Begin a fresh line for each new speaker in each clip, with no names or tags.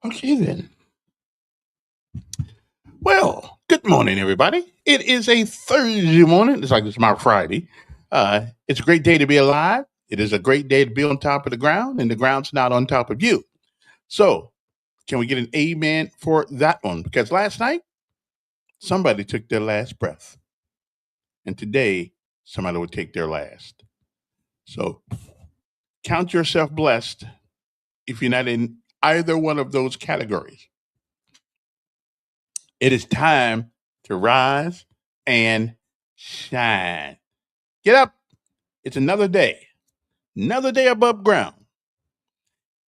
Okay, then. Well, good morning, everybody. It is a Thursday morning. It's like it's my Friday. It's a great day to be alive. It is a great day to be on top of the ground, and the ground's not on top of you. So, can we get an amen for that one? Because last night, somebody took their last breath, and today, somebody will take their last. So, count yourself blessed if you're not in either one of those categories. It is time to rise and shine. Get up. It's another day above ground,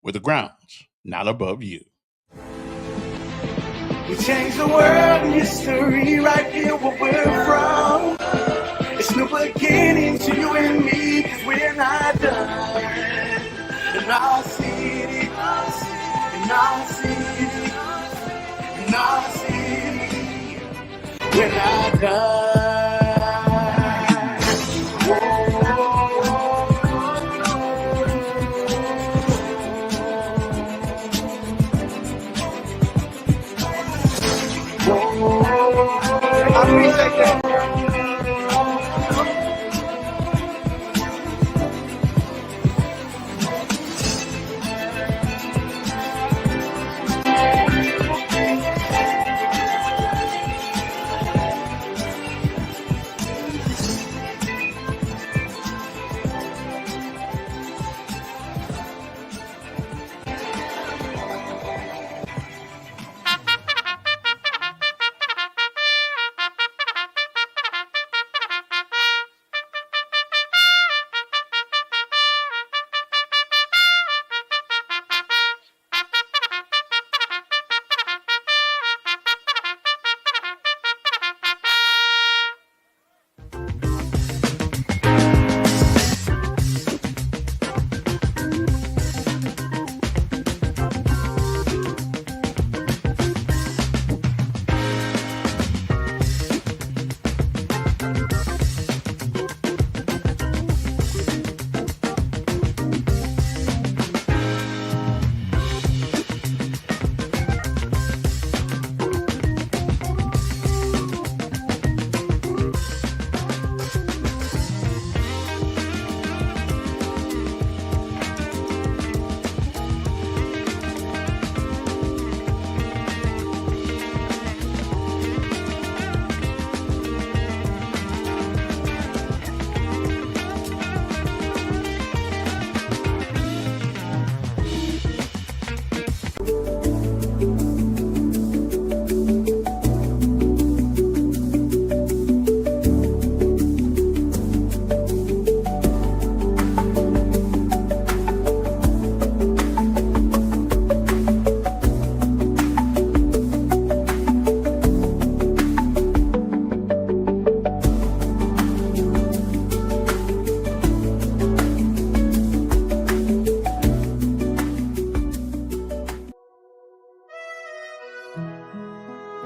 where the ground's not above you.
We change the world in history right here where we're from. It's new beginning to you and me, cause we're not done. In our city, in our city, in our city, we're not done. I appreciate that.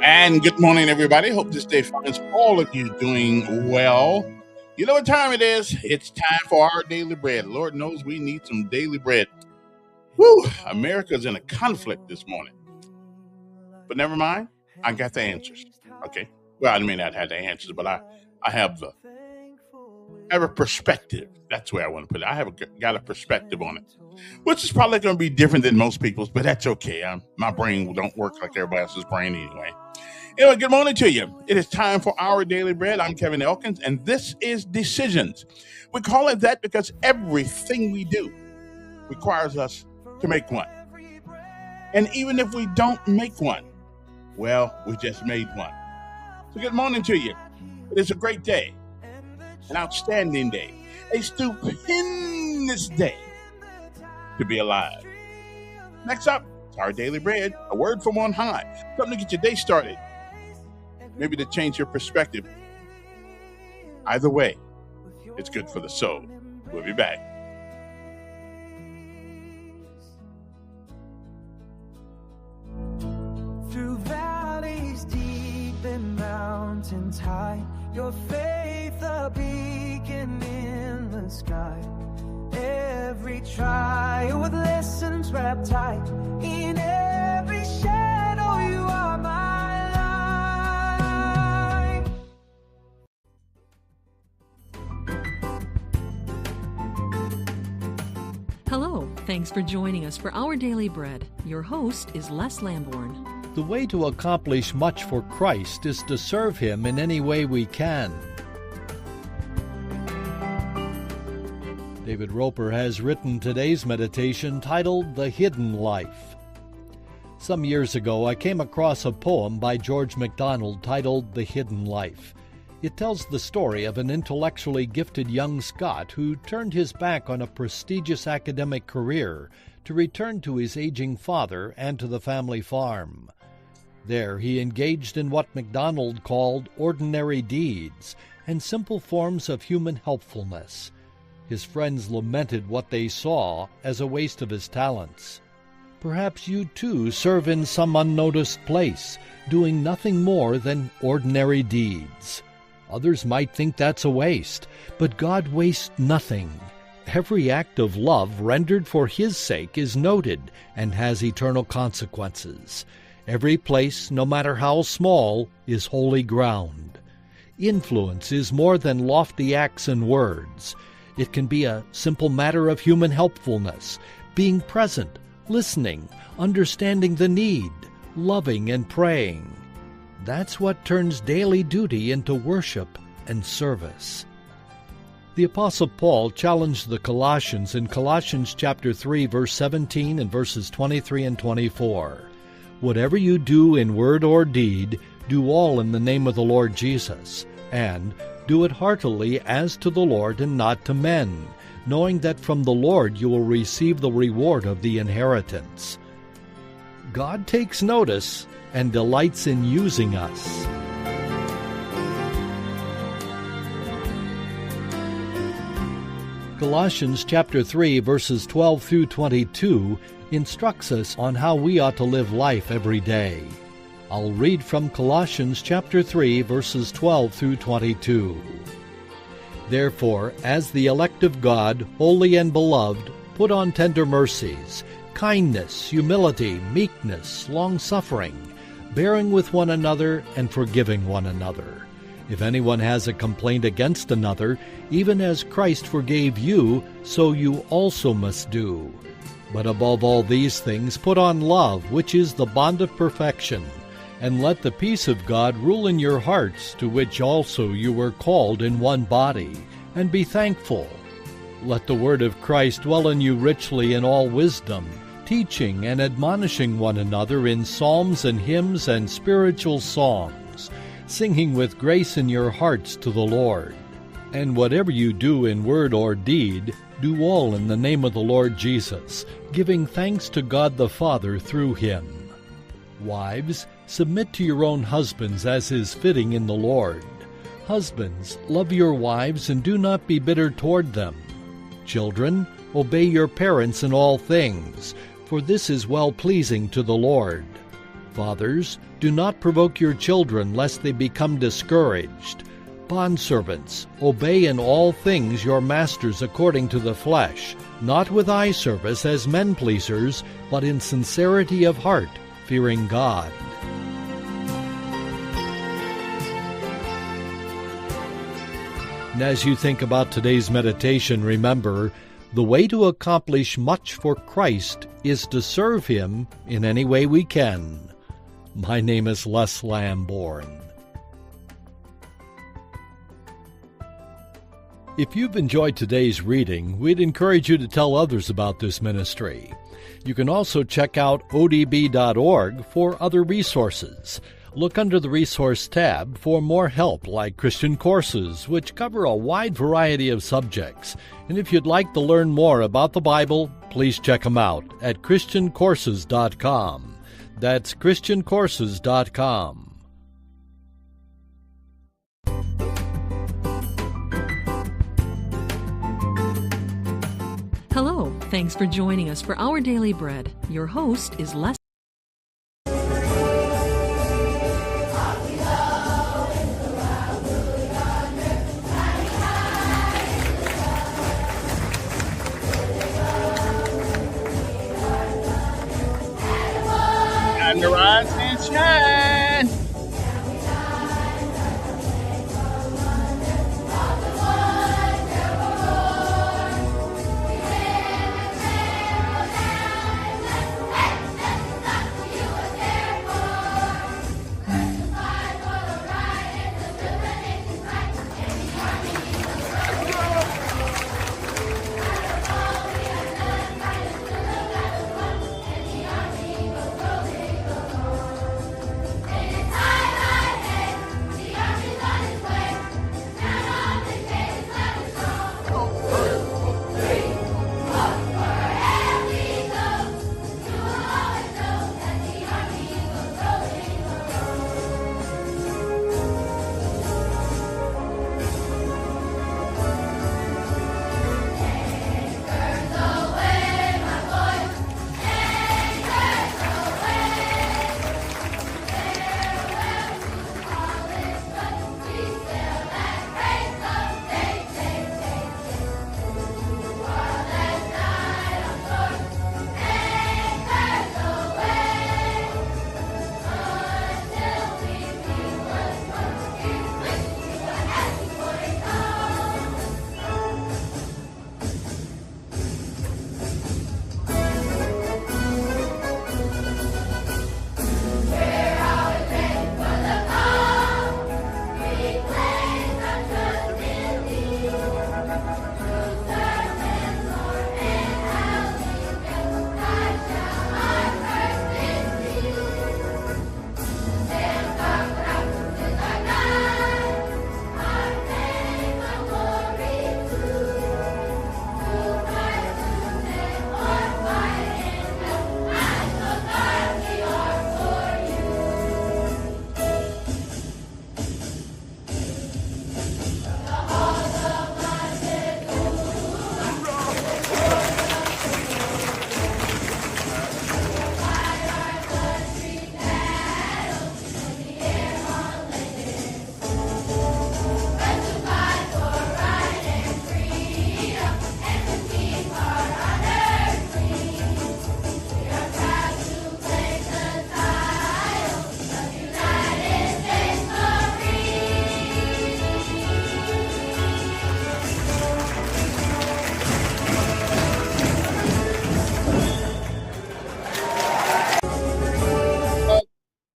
And good morning, everybody. Hope this day finds all of you doing well. You know what time it is? It's time for our daily bread. Lord knows we need some daily bread. Whew, America's in a conflict this morning. But never mind, I got the answers. Okay. Well, I may not have the answers, but I have a perspective. That's where I want to put it. Got a perspective on it, which is probably going to be different than most people's, but that's okay. My brain don't work like everybody else's brain anyway. Anyway, good morning to you. It is time for our daily bread. I'm Kevin Elkins, and this is Decisions. We call it that because everything we do requires us to make one. And even if we don't make one, well, we just made one. So good morning to you. It is a great day, an outstanding day, a stupendous day to be alive. Next up, it's our daily bread, a word from on high, something to get your day started, maybe to change your perspective. Either way, it's good for the soul. We'll be back.
Through valleys deep and mountains high, your faith a beacon in the sky. Every trial with lessons wrapped tight in every
Thanks for joining us for Our Daily Bread. Your host is Les Lamborn.
The way to accomplish much for Christ is to serve Him in any way we can. David Roper has written today's meditation titled The Hidden Life. Some years ago, I came across a poem by George MacDonald titled The Hidden Life. It tells the story of an intellectually gifted young Scot who turned his back on a prestigious academic career to return to his aging father and to the family farm. There he engaged in what MacDonald called ordinary deeds and simple forms of human helpfulness. His friends lamented what they saw as a waste of his talents. Perhaps you too serve in some unnoticed place, doing nothing more than ordinary deeds. Others might think that's a waste, but God wastes nothing. Every act of love rendered for His sake is noted and has eternal consequences. Every place, no matter how small, is holy ground. Influence is more than lofty acts and words. It can be a simple matter of human helpfulness, being present, listening, understanding the need, loving and praying. That's what turns daily duty into worship and service. The Apostle Paul challenged the Colossians in Colossians chapter 3, verse 17 and verses 23 and 24. Whatever you do in word or deed, do all in the name of the Lord Jesus, and do it heartily as to the Lord and not to men, knowing that from the Lord you will receive the reward of the inheritance. God takes notice and delights in using us. Colossians chapter 3, verses 12 through 22 instructs us on how we ought to live life every day. I'll read from Colossians chapter 3, verses 12 through 22. Therefore, as the elect of God, holy and beloved, put on tender mercies, kindness, humility, meekness, long-suffering, bearing with one another and forgiving one another. If anyone has a complaint against another, even as Christ forgave you, so you also must do. But above all these things, put on love, which is the bond of perfection, and let the peace of God rule in your hearts, to which also you were called in one body, and be thankful. Let the word of Christ dwell in you richly in all wisdom, teaching and admonishing one another in psalms and hymns and spiritual songs, singing with grace in your hearts to the Lord. And whatever you do in word or deed, do all in the name of the Lord Jesus, giving thanks to God the Father through Him. Wives, submit to your own husbands as is fitting in the Lord. Husbands, love your wives and do not be bitter toward them. Children, obey your parents in all things, for this is well-pleasing to the Lord. Fathers, do not provoke your children lest they become discouraged. Bondservants, obey in all things your masters according to the flesh, not with eye service as men-pleasers, but in sincerity of heart, fearing God. And as you think about today's meditation, remember, the way to accomplish much for Christ is to serve Him in any way we can. My name is Les Lamborn. If you've enjoyed today's reading, we'd encourage you to tell others about this ministry. You can also check out odb.org for other resources. Look under the Resource tab for more help like Christian courses, which cover a wide variety of subjects. And if you'd like to learn more about the Bible, please check them out at ChristianCourses.com. That's ChristianCourses.com.
Hello, thanks for joining us for Our Daily Bread. Your host is Les.
Time to rise and shine.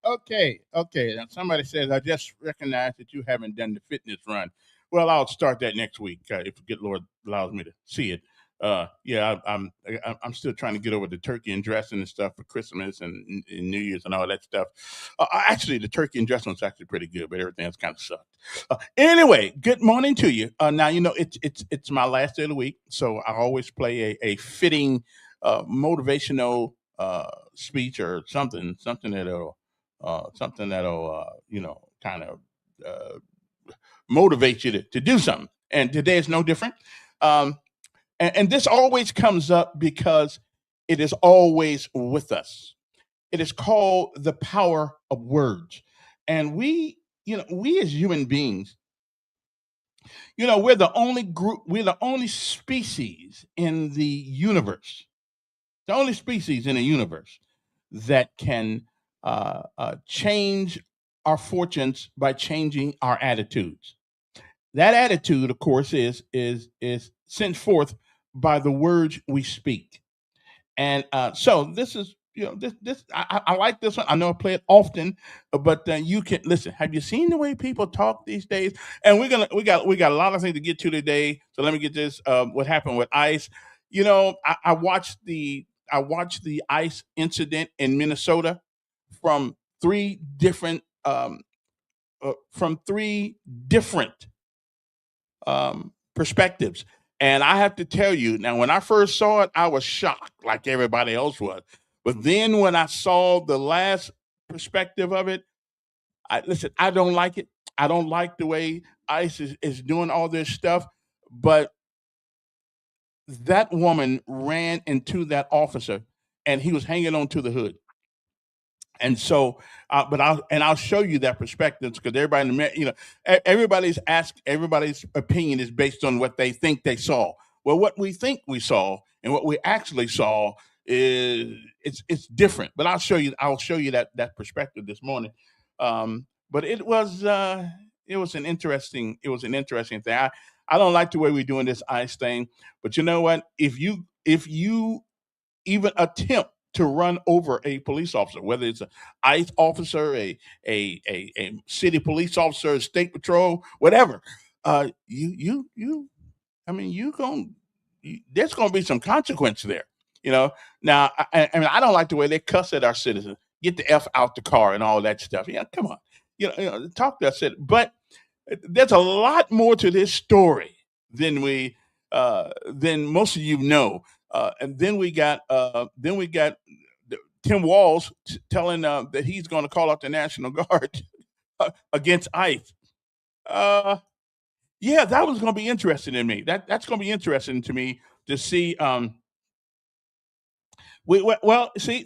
Okay. Now somebody says I just recognized that you haven't done the fitness run. Well, I'll start that next week if the good Lord allows me to see it. Yeah, I'm still trying to get over the turkey and dressing and stuff for Christmas and New Year's and all that stuff. Actually, the turkey and dressing was actually pretty good, but everything else kind of sucked. Anyway, good morning to you. Now you know it's my last day of the week, so I always play a fitting motivational speech or something that'll kind of uh, motivate you to do something. And today is no different. Um, and this always comes up because it is always with us. It is called the power of words. And we as human beings, we're the only group, we're the only species in the universe, the only species in the universe that can change our fortunes by changing our attitudes. That attitude, of course, is sent forth by the words we speak. And so this is this I like this one. I know I play it often, but you can listen. Have you seen the way people talk these days? And we got a lot of things to get to today. So let me get this. What happened with ICE? I watched the ICE incident in Minnesota from three different perspectives. And I have to tell you, now, when I first saw it, I was shocked like everybody else was. But then when I saw the last perspective of it, listen, I don't like it. I don't like the way ICE is doing all this stuff. But that woman ran into that officer and he was hanging on to the hood. And so, I'll show you that perspective because everybody, everybody's opinion is based on what they think they saw. Well, what we think we saw and what we actually saw is it's different. But I'll show you that perspective this morning. But it was an interesting thing. I don't like the way we're doing this ICE thing, but you know what? If you even attempt to run over a police officer, whether it's an ICE officer, a city police officer, a state patrol, whatever. You I mean, there's going to be some consequence there. You know. Now, I mean, I don't like the way they cuss at our citizens. Get the f out the car and all that stuff. Yeah, come on. Talk to us. But there's a lot more to this story than most of you know. And then we got Tim Walz telling that he's going to call out the National Guard against ICE. Uh, yeah, that was going to be interesting to me. That's going to be interesting to me to see. Well, see,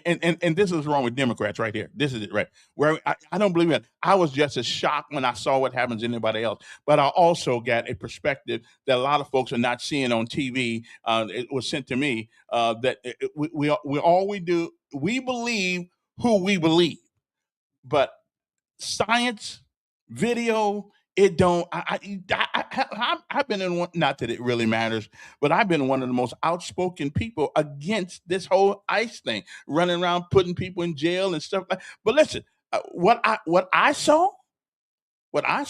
and this is wrong with Democrats right here. This is it, right? Where I don't believe it. I was just as shocked when I saw what happens to anybody else, but I also got a perspective that a lot of folks are not seeing on TV. It was sent to me that we all we do we believe who we believe, but science, video. It don't. I've been in one. Not that it really matters, but I've been one of the most outspoken people against this whole ICE thing, running around putting people in jail and stuff like. But listen, what I saw, I'm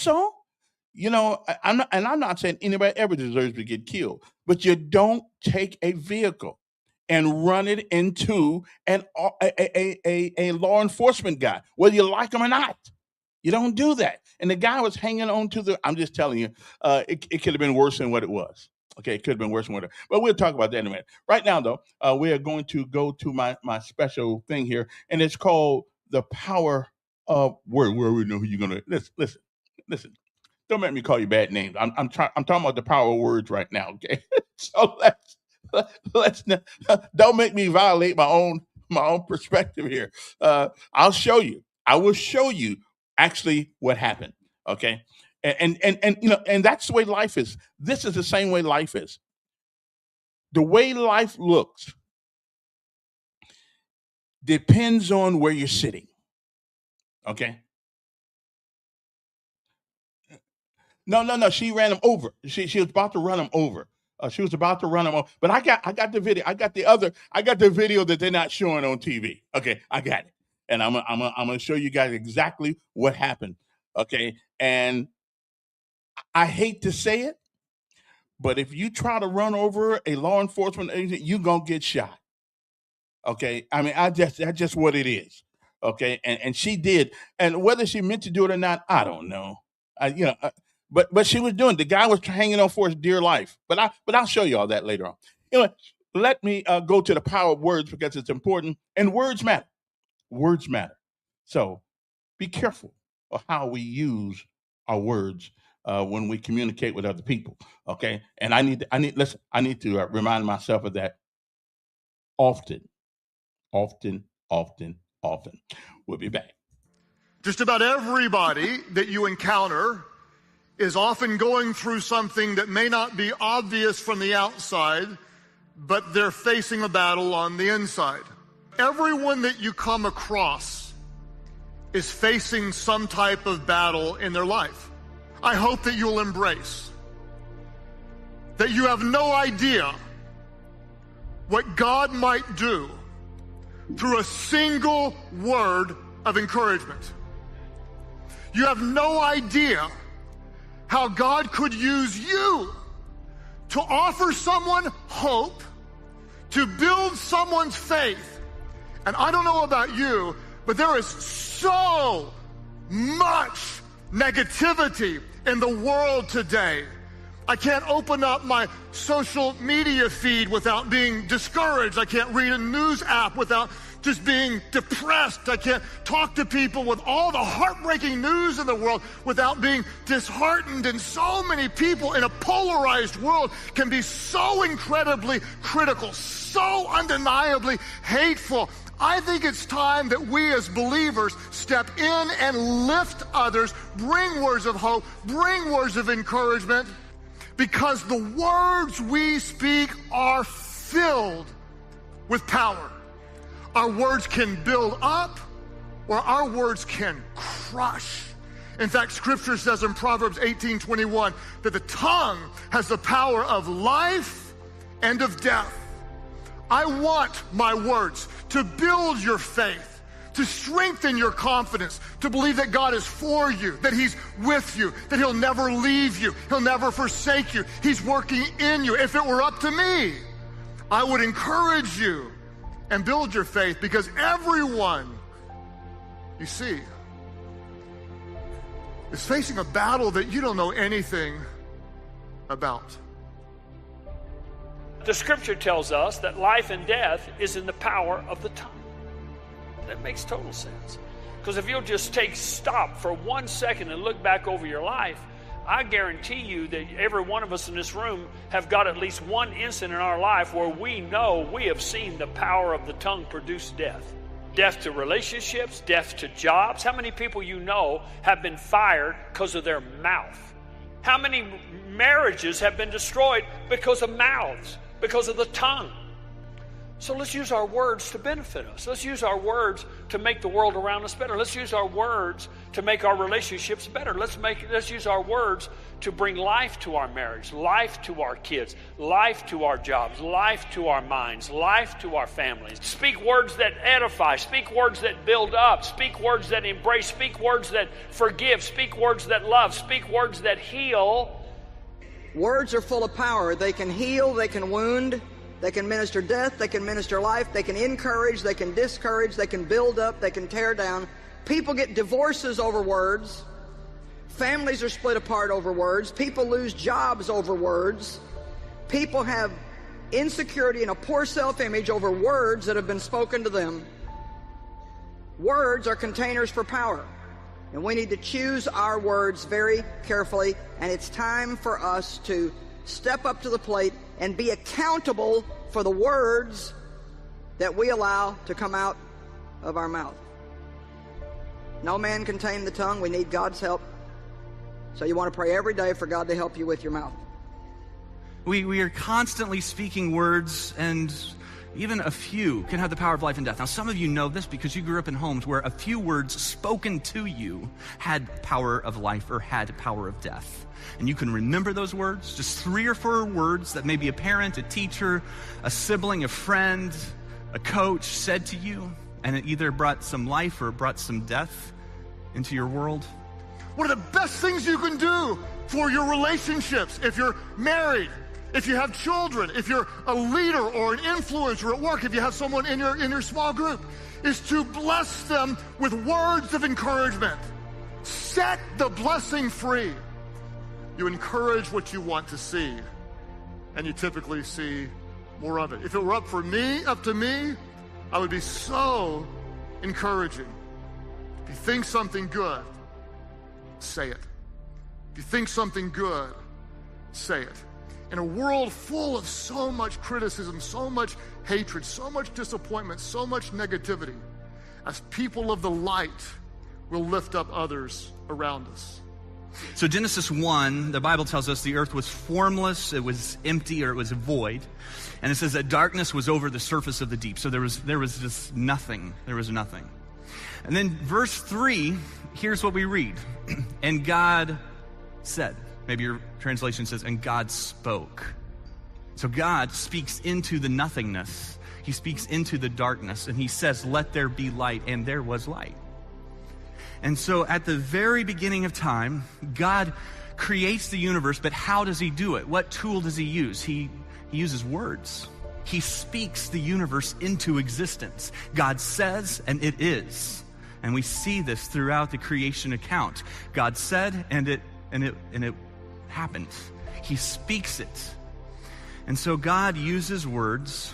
not saying anybody ever deserves to get killed, but you don't take a vehicle and run it into a law enforcement guy, whether you like him or not. You don't do that. And the guy was hanging on to the. I'm just telling you, it could have been worse than what it was. Okay, it could have been worse than what it. But we'll talk about that in a minute. Right now, though, we are going to go to my special thing here, and it's called the power of word. Where we know who you're gonna listen. Don't make me call you bad names. I'm talking about the power of words right now. Okay, so let's don't make me violate my own perspective here. I'll show you. I will show you actually what happened. Okay, and that's the way life is. This is the same way life is. The way life looks depends on where you're sitting. Okay. No, no, no. She ran him over. She was about to run him over. She was about to run him over. But I got the video. I got the video that they're not showing on TV. Okay, I got it. And I'm going to show you guys exactly what happened. Okay. And I hate to say it, but if you try to run over a law enforcement agent, you're going to get shot. Okay. I mean, that's just what it is. Okay. And she did. And whether she meant to do it or not, I don't know. But she was doing, the guy was hanging on for his dear life. But I'll show you all that later on. Let me go to the power of words because it's important. And words matter. Words matter. So be careful of how we use our words when we communicate with other people. Okay. And I need to remind myself of that often. We'll be back.
Just about everybody that you encounter is often going through something that may not be obvious from the outside, but they're facing a battle on the inside. Everyone that you come across is facing some type of battle in their life. I hope that you'll embrace that you have no idea what God might do through a single word of encouragement. You have no idea how God could use you to offer someone hope, to build someone's faith. And I don't know about you, but there is so much negativity in the world today. I can't open up my social media feed without being discouraged. I can't read a news app without just being depressed. I can't talk to people with all the heartbreaking news in the world without being disheartened. And so many people in a polarized world can be so incredibly critical, so undeniably hateful. I think it's time that we as believers step in and lift others, bring words of hope, bring words of encouragement, because the words we speak are filled with power. Our words can build up, or our words can crush. In fact, Scripture says in Proverbs 18:21 that the tongue has the power of life and of death. I want my words to build your faith, to strengthen your confidence, to believe that God is for you, that He's with you, that He'll never leave you, He'll never forsake you. He's working in you. If it were up to me, I would encourage you and build your faith, because everyone you see is facing a battle that you don't know anything about.
The Scripture tells us that life and death is in the power of the tongue. That makes total sense. Because if you'll just stop for 1 second and look back over your life, I guarantee you that every one of us in this room have got at least one instant in our life where we know we have seen the power of the tongue produce death. Death to relationships, death to jobs. How many people you know have been fired because of their mouth? How many marriages have been destroyed because of mouths, because of the tongue? So let's use our words to benefit us. Let's use our words to make the world around us better. Let's use our words to make our relationships better. Let's use our words to bring life to our marriage, life to our kids, life to our jobs, life to our minds, life to our families. Speak words that edify, speak words that build up, speak words that embrace, speak words that forgive, speak words that love, speak words that heal.
Words are full of power. They can heal, they can wound, they can minister death, they can minister life, they can encourage, they can discourage, they can build up, they can tear down. People get divorces over words. Families are split apart over words. People lose jobs over words. People have insecurity and a poor self-image over words that have been spoken to them. Words are containers for power, and we need to choose our words very carefully, and it's time for us to step up to the plate and be accountable for the words that we allow to come out of our mouth. No man can tame the tongue. We need God's help. So you want to pray every day for God to help you with your mouth.
We are constantly speaking words, and even a few can have the power of life and death. Now, some of you know this because you grew up in homes where a few words spoken to you had power of life or had power of death. And you can remember those words, just 3 or 4 words that maybe a parent, a teacher, a sibling, a friend, a coach said to you. And it either brought some life or it brought some death into your world.
One of the best things you can do for your relationships, if you're married, if you have children, if you're a leader or an influencer at work, if you have someone in your small group, is to bless them with words of encouragement. Set the blessing free. You encourage what you want to see, and you typically see more of it. If it were up to me, I would be so encouraging. If you think something good, say it. If you think something good, say it. In a world full of so much criticism, so much hatred, so much disappointment, so much negativity, as people of the light, we'll lift up others around us.
So Genesis 1, the Bible tells us the earth was formless, it was empty, or it was void. And it says that darkness was over the surface of the deep. So there was just nothing. There was nothing. And then verse 3, here's what we read. And God said. Maybe your translation says, and God spoke. So God speaks into the nothingness. He speaks into the darkness, and he says, let there be light, and there was light. And so at the very beginning of time, God creates the universe, but how does he do it? What tool does he use? He uses words. He speaks the universe into existence. God says, and it is. And we see this throughout the creation account. God said, and it happened. He speaks it. And so God uses words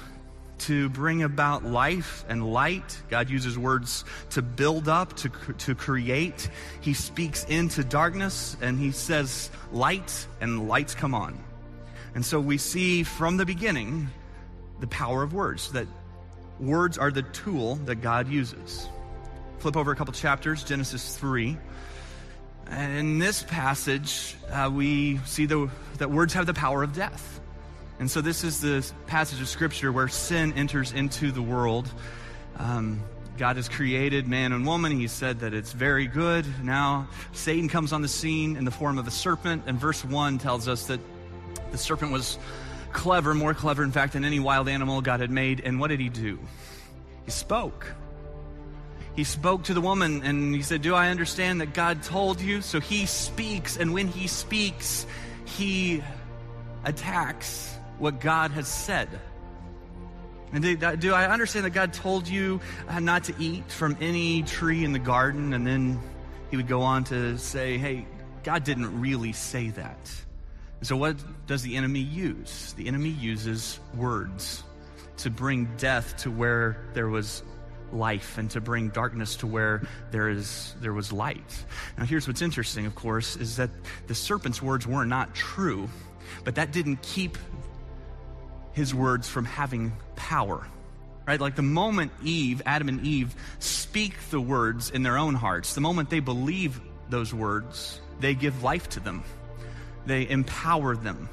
to bring about life and light. God uses words to build up, to create. He speaks into darkness, and he says light, and lights come on. And so we see from the beginning the power of words, that words are the tool that God uses. Flip over a couple chapters, Genesis 3. In this passage, we see that words have the power of death. And so this is the passage of Scripture where sin enters into the world. God has created man and woman. He said that it's very good. Now Satan comes on the scene in the form of a serpent. And verse 1 tells us that the serpent was clever, more clever, in fact, than any wild animal God had made. And what did he do? He spoke. He spoke to the woman, and he said, do I understand that God told you? So he speaks, and when he speaks, he attacks what God has said. And do I understand that God told you not to eat from any tree in the garden? And then he would go on to say, hey, God didn't really say that. And so what does the enemy use? The enemy uses words to bring death to where there was life, and to bring darkness to where there was light. Now here's what's interesting, of course, is that the serpent's words were not true, but that didn't keep his words from having power, right? Like the moment Adam and Eve speak the words in their own hearts, the moment they believe those words, they give life to them. They empower them.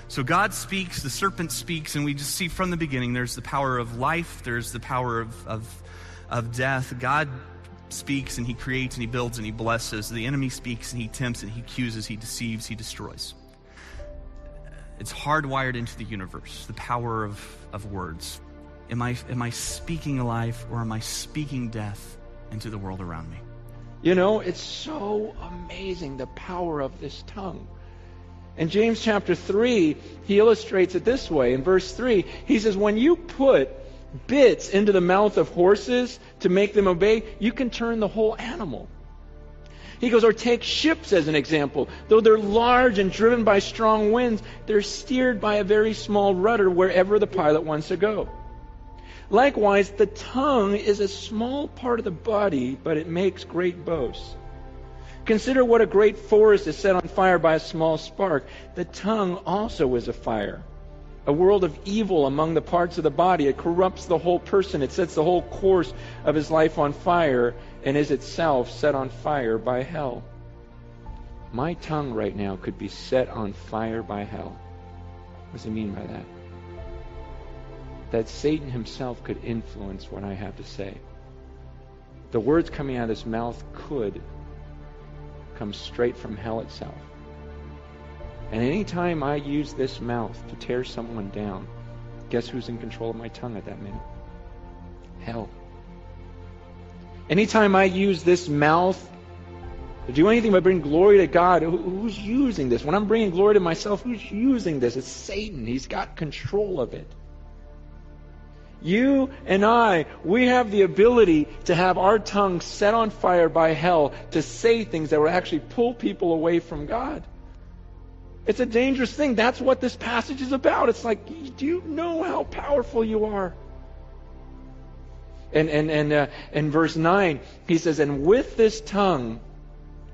So God speaks, the serpent speaks, and we just see from the beginning there's the power of life, there's the power of death. God speaks and he creates and he builds and he blesses. The enemy speaks and he tempts and he accuses, he deceives, he destroys. It's hardwired into the universe, the power of words. Am I speaking life, or am I speaking death into the world around me?
You know, it's so amazing, the power of this tongue. In James chapter 3, he illustrates it this way. In verse 3, he says, when you put bits into the mouth of horses to make them obey, you can turn the whole animal. He goes, or take ships as an example. Though they're large and driven by strong winds, they're steered by a very small rudder wherever the pilot wants to go. Likewise, the tongue is a small part of the body, but it makes great boasts. Consider what a great forest is set on fire by a small spark. The tongue also is a fire, a world of evil among the parts of the body. It corrupts the whole person. It sets the whole course of his life on fire, and is itself set on fire by hell. My tongue right now could be set on fire by hell. What does he mean by that? That Satan himself could influence what I have to say. The words coming out of this mouth could come straight from hell itself. And any time I use this mouth to tear someone down, guess who's in control of my tongue at that minute? Hell. Anytime I use this mouth to do anything but bring glory to God, who's using this? When I'm bringing glory to myself, who's using this? It's Satan. He's got control of it. You and I, we have the ability to have our tongue set on fire by hell to say things that will actually pull people away from God. It's a dangerous thing. That's what this passage is about. It's like, do you know how powerful you are? And in verse 9, he says, and with this tongue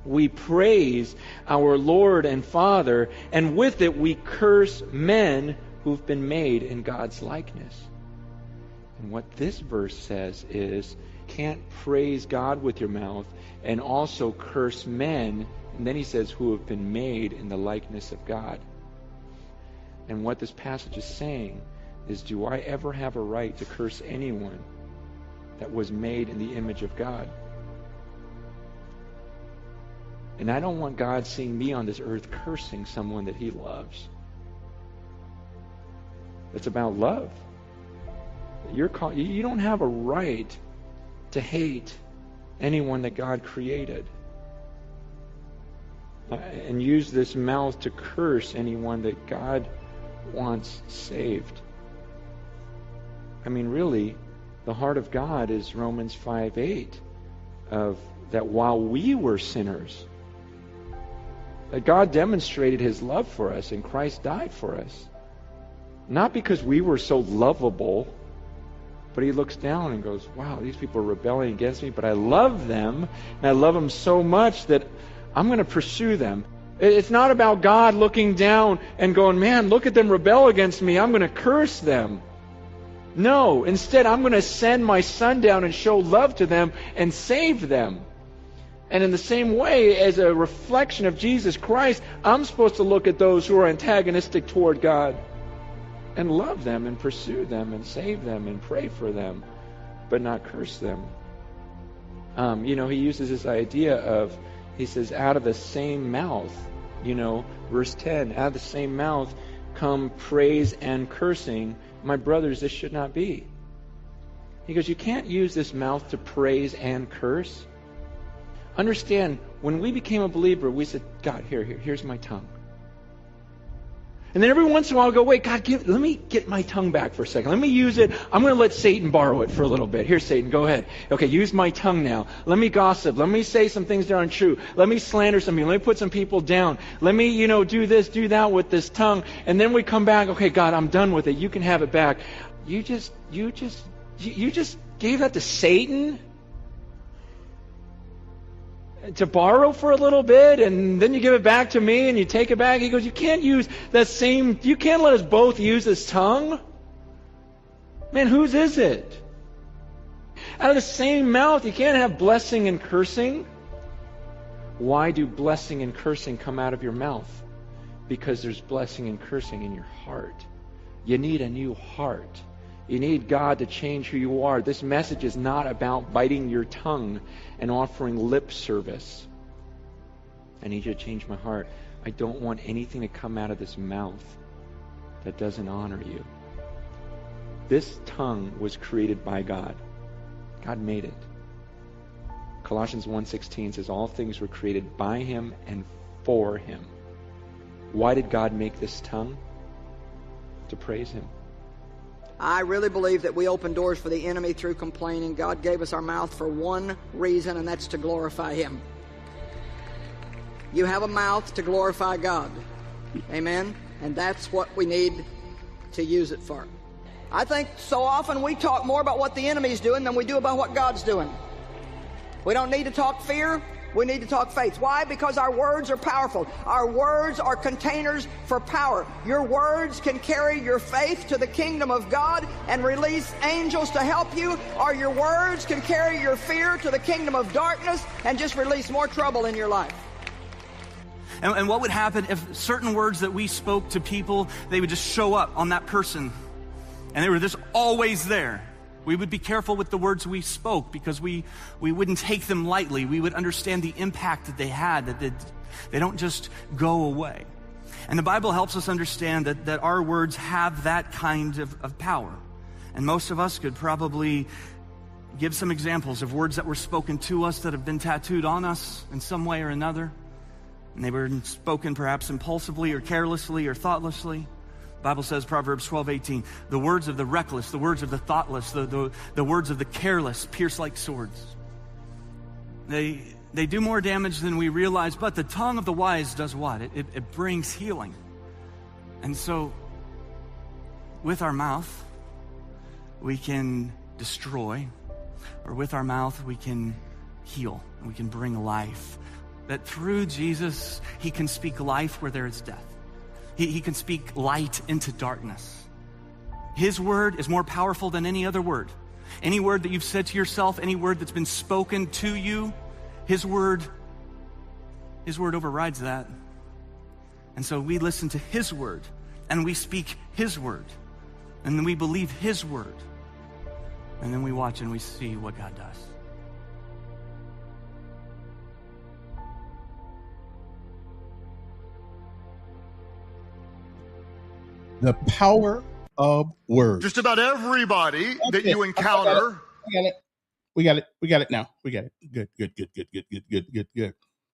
we praise our Lord and Father, and with it we curse men who've been made in God's likeness. And what this verse says is, can't praise God with your mouth and also curse men, and then he says, who have been made in the likeness of God. And what this passage is saying is, do I ever have a right to curse anyone that was made in the image of God? And I don't want God seeing me on this earth cursing someone that he loves. It's about love. You don't have a right to hate anyone that God created and use this mouth to curse anyone that God wants saved. I mean, really, the heart of God is Romans 5:8, of that while we were sinners, that God demonstrated his love for us and Christ died for us. Not because we were so lovable, but he looks down and goes, wow, these people are rebelling against me, but I love them, and I love them so much that I'm going to pursue them. It's not about God looking down and going, man, look at them rebel against me, I'm going to curse them. No, instead I'm going to send my son down and show love to them and save them. And in the same way, as a reflection of Jesus Christ, I'm supposed to look at those who are antagonistic toward God and love them and pursue them and save them and pray for them, but not curse them. He uses this idea of, he says, out of the same mouth, verse 10, out of the same mouth come praise and cursing. My brothers, this should not be. He goes, you can't use this mouth to praise and curse. Understand, when we became a believer, we said, God, here's my tongue. And then every once in a while I go, wait, God, let me get my tongue back for a second. Let me use it. I'm going to let Satan borrow it for a little bit. Here, Satan, go ahead. Okay, use my tongue now. Let me gossip. Let me say some things that aren't true. Let me slander some people. Let me put some people down. Let me, do this, do that with this tongue. And then we come back, okay, God, I'm done with it. You can have it back. You just gave that to Satan to borrow for a little bit, and then you give it back to me and you take it back. He goes, you can't let us both use this tongue. Man, whose is it? Out of the same mouth, you can't have blessing and cursing. Why do blessing and cursing come out of your mouth? Because there's blessing and cursing in your heart. You need a new heart. You need God to change who you are. This message is not about biting your tongue and offering lip service. I need you to change my heart. I don't want anything to come out of this mouth that doesn't honor you. This tongue was created by God. God made it. Colossians 1:16 says, all things were created by him and for him. Why did God make this tongue? To praise him.
I really believe that we open doors for the enemy through complaining. God gave us our mouth for one reason, and that's to glorify him. You have a mouth to glorify God. Amen? And that's what we need to use it for. I think so often we talk more about what the enemy's doing than we do about what God's doing. We don't need to talk fear. We need to talk faith. Why? Because our words are powerful. Our words are containers for power. Your words can carry your faith to the kingdom of God and release angels to help you, or your words can carry your fear to the kingdom of darkness and just release more trouble in your life.
And what would happen if certain words that we spoke to people, they would just show up on that person, and they were just always there? We would be careful with the words we spoke because we wouldn't take them lightly. We would understand the impact that they had, that they don't just go away. And the Bible helps us understand that our words have that kind of power. And most of us could probably give some examples of words that were spoken to us that have been tattooed on us in some way or another. And they were spoken perhaps impulsively or carelessly or thoughtlessly. The Bible says, Proverbs 12:18, the words of the reckless, the words of the thoughtless, the words of the careless pierce like swords. They do more damage than we realize, but the tongue of the wise does what? It brings healing. And so, with our mouth, we can destroy, or with our mouth, we can heal, and we can bring life. That through Jesus, he can speak life where there is death. He can speak light into darkness. His word is more powerful than any other word. Any word that you've said to yourself, any word that's been spoken to you, his word overrides that. And so we listen to his word, and we speak his word, and then we believe his word, and then we watch and we see what God does.
The power of words.
Just about everybody that you encounter.
We got it now. We got it. Good.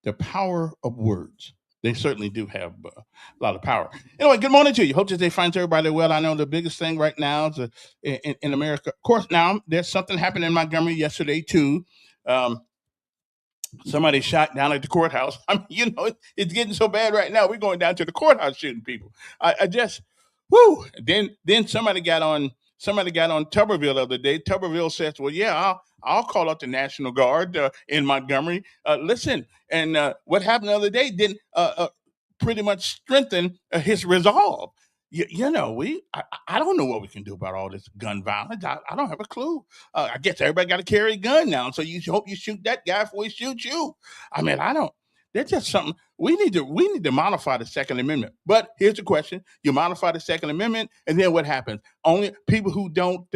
The power of words. They certainly do have a lot of power. Anyway, good morning to you. Hope today finds everybody well. I know the biggest thing right now is in America. Of course, now there's something happened in Montgomery yesterday too. Somebody shot down at the courthouse. I mean, it's getting so bad right now. We're going down to the courthouse shooting people. I just, whoo. Then somebody got on Tuberville the other day. Tuberville says, well, yeah, I'll call out the National Guard in Montgomery. Listen, and what happened the other day didn't pretty much strengthen his resolve. I don't know what we can do about all this gun violence. I don't have a clue. I guess everybody got to carry a gun now, so you hope you shoot that guy before he shoots you. I mean, I don't. That's just something we need to modify the Second Amendment. But here's the question: you modify the Second Amendment, and then what happens? Only people who don't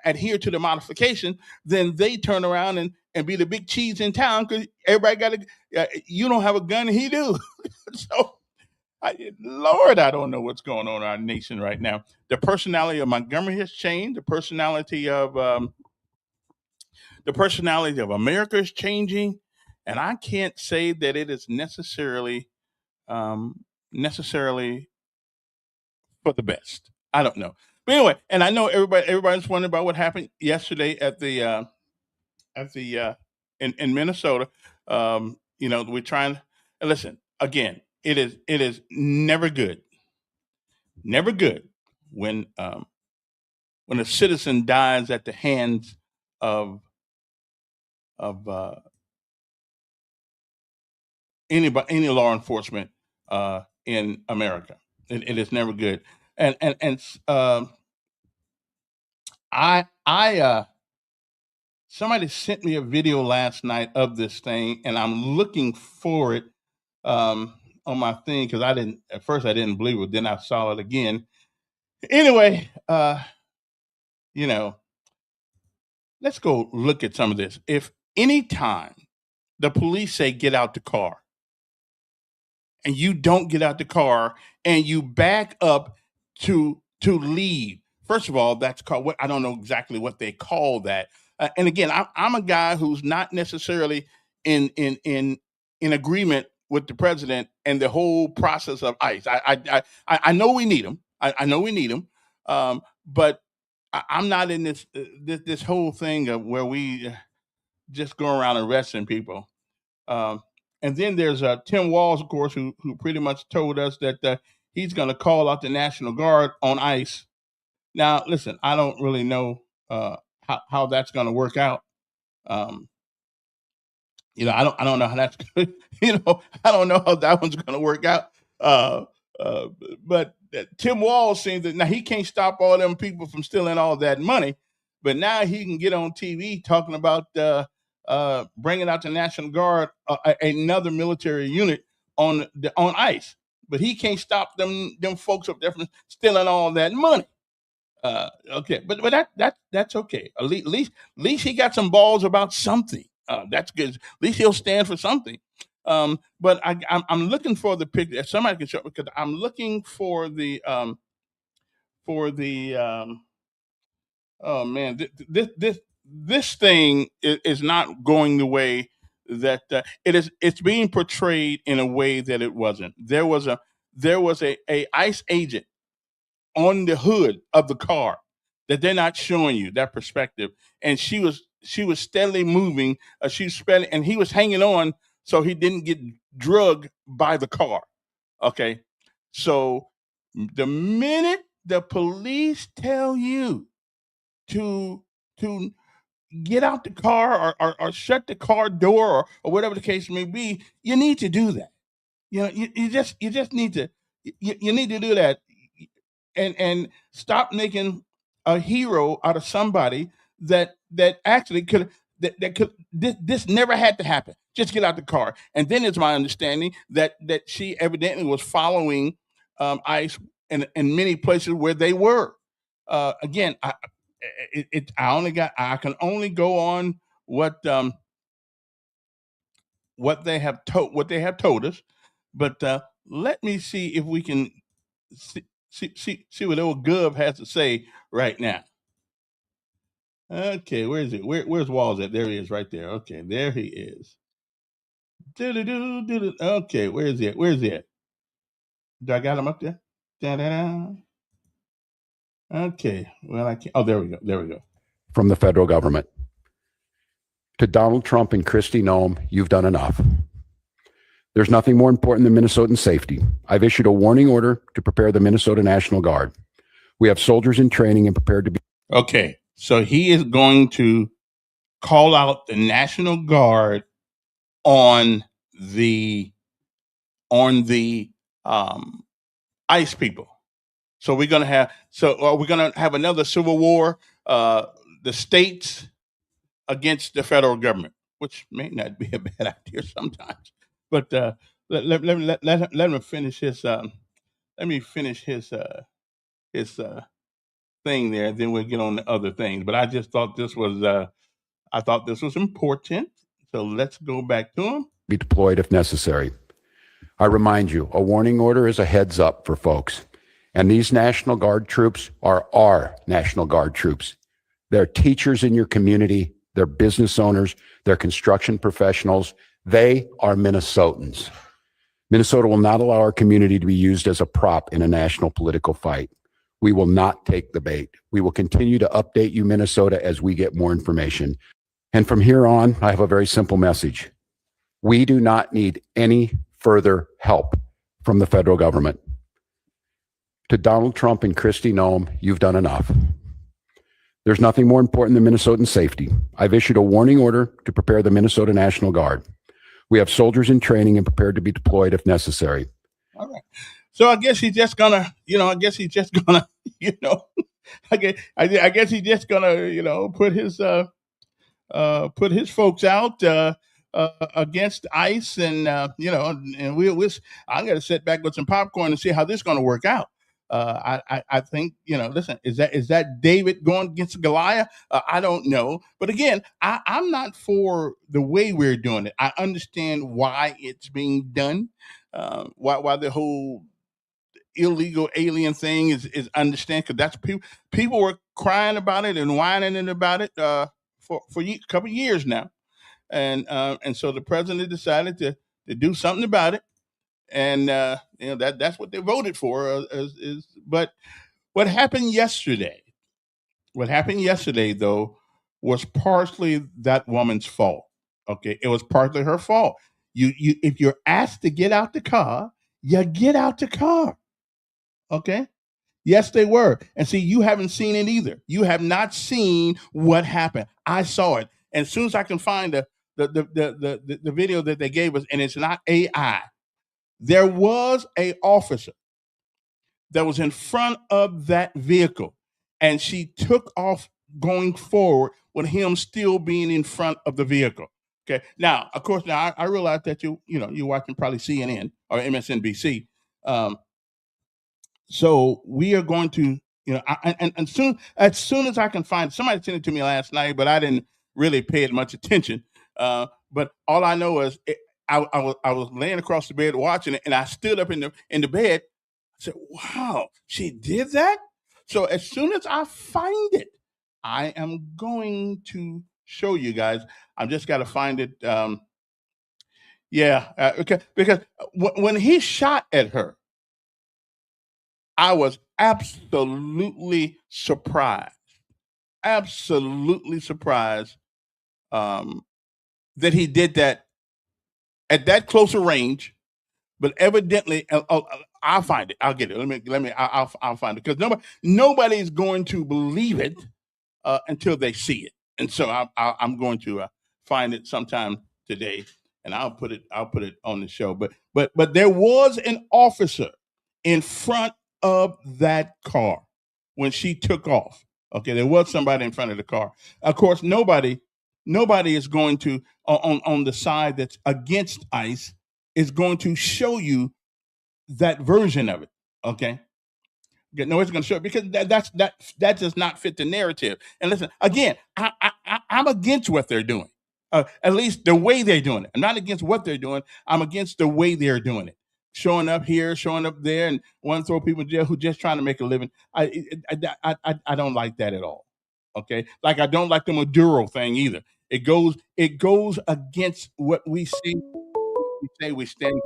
adhere to the modification, then they turn around and be the big cheese in town because everybody got you don't have a gun, and he do. So. Lord, I don't know what's going on in our nation right now. The personality of Montgomery has changed. The personality of America is changing, and I can't say that it is necessarily for the best. I don't know, but anyway, and I know everybody's wondering about what happened yesterday at the in Minnesota. We're trying. And listen again. It is never good when a citizen dies at the hands of any law enforcement in America. It is never good. And somebody sent me a video last night of this thing, and I'm looking for it. On my thing because at first I didn't believe it, then I saw it again. Anyway, let's go look at some of this. If any time the police say get out the car and you don't get out the car and you back up to leave, first of all, that's called what I don't know exactly what they call that. And again, I'm a guy who's not necessarily in agreement with the president and the whole process of ICE. I know we need them. I know we need them. But I'm not in this whole thing of where we just go around arresting people. And then there's Tim Walz, of course, who pretty much told us that he's going to call out the National Guard on ICE. Now, listen, I don't really know how that's going to work out. I don't know how that's going to, I don't know how that one's going to work out. But Tim Walz seems that now he can't stop all them people from stealing all that money, but now he can get on TV talking about bringing out the National Guard, another military unit on ICE, but he can't stop them folks up there from stealing all that money. Okay, but that's okay. At least he got some balls about something. That's good. At least he'll stand for something. But I'm looking for the picture. If somebody can show it, because I'm looking for the oh man, this thing is not going the way that it is. It's being portrayed in a way that it wasn't. There was a ICE agent on the hood of the car that they're not showing you that perspective, and she was steadily moving. She was spelling, and he was hanging on so he didn't get drugged by the car. Okay, so the minute the police tell you to get out the car or shut the car door or whatever the case may be, you need to do that. You know, you just need to you need to do that, and stop making a hero out of somebody that actually could that could this never had to happen. Just get out the car. And then it's my understanding that she evidently was following ICE in many places where they were. Again, I can only go on what they have told us, but let me see if we can see what old Gov has to say right now. Okay, where is it? Where's Walls at? There he is, right there. Okay, there he is. Okay, where is he at? Where is he at? Do I got him up there? Da-da-da. Okay, well, I can't. Oh, there we go. There we go.
From the federal government. To Donald Trump and Kristi Noem, you've done enough. There's nothing more important than Minnesotan safety. I've issued a warning order to prepare the Minnesota National Guard. We have soldiers in training and prepared to be.
Okay, so he is going to call out the National Guard on the ICE people. So we're gonna have another civil war, the states against the federal government, which may not be a bad idea sometimes. But let me finish his thing there, then we'll get on the other things. But I just thought this was important. So let's go back to him.
Be deployed if necessary. I remind you, a warning order is a heads up for folks. And these National Guard troops are our National Guard troops. They're teachers in your community. They're business owners. They're construction professionals. They are Minnesotans. Minnesota will not allow our community to be used as a prop in a national political fight. We will not take the bait. We will continue to update you, Minnesota, as we get more information. And from here on, I have a very simple message. We do not need any further help from the federal government. To Donald Trump and Kristi Noem, you've done enough. There's nothing more important than Minnesotan safety. I've issued a warning order to prepare the Minnesota National Guard. We have soldiers in training and prepared to be deployed if necessary.
All right. So I guess he's just gonna, I guess he's just gonna put his folks out against ICE, and and I'm gonna sit back with some popcorn and see how this is gonna work out. I think, listen, is that David going against Goliath? I don't know. But again, I'm not for the way we're doing it. I understand why it's being done, why the whole illegal alien thing is understand, because that's people were crying about it and whining about it for a couple of years now. And so the president decided to do something about it. And that's what they voted for. But what happened yesterday though was partially that woman's fault. Okay, it was partly her fault. You if you're asked to get out the car, you get out the car. Okay. Yes, they were. And see, you haven't seen it either. You have not seen what happened. I saw it. And as soon as I can find the video that they gave us, and it's not AI. There was an officer that was in front of that vehicle, and she took off going forward with him still being in front of the vehicle. Okay. Now, of course, I realize that you're watching probably CNN or MSNBC. So we are going to, as soon as I can find, somebody sent it to me last night, but I didn't really pay it much attention. But all I know is I was laying across the bed watching it, and I stood up in the bed. I said, "Wow, she did that!" So as soon as I find it, I am going to show you guys. I've just got to find it. Okay, because when he shot at her, I was absolutely surprised. Absolutely surprised that he did that at that closer range. But evidently, I'll find it. I'll get it. I'll find it, because nobody's going to believe it until they see it. And so I'm going to find it sometime today, and I'll put it on the show. But there was an officer in front of that car when she took off. Okay, there was somebody in front of the car. Of course, nobody is going to on the side that's against ICE is going to show you that version of it. Okay. No, it's going to show it, because that does not fit the narrative. And listen, again, I'm against what they're doing. At least the way they're doing it. I'm not against what they're doing. I'm against the way they're doing it. Showing up here, showing up there, and want to throw people in jail who just trying to make a living. I don't like that at all. Okay, like I don't like the Maduro thing either. It goes against what we see. We say we stand.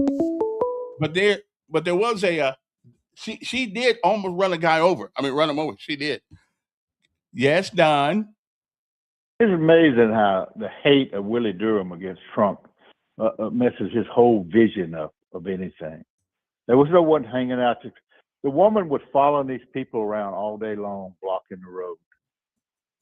But there was she did almost run a guy over. I mean, run him over. She did. Yes, Don.
It's amazing how the hate of Willie Durham against Trump messes his whole vision of anything. There was no one hanging out. The woman was following these people around all day long, blocking the road.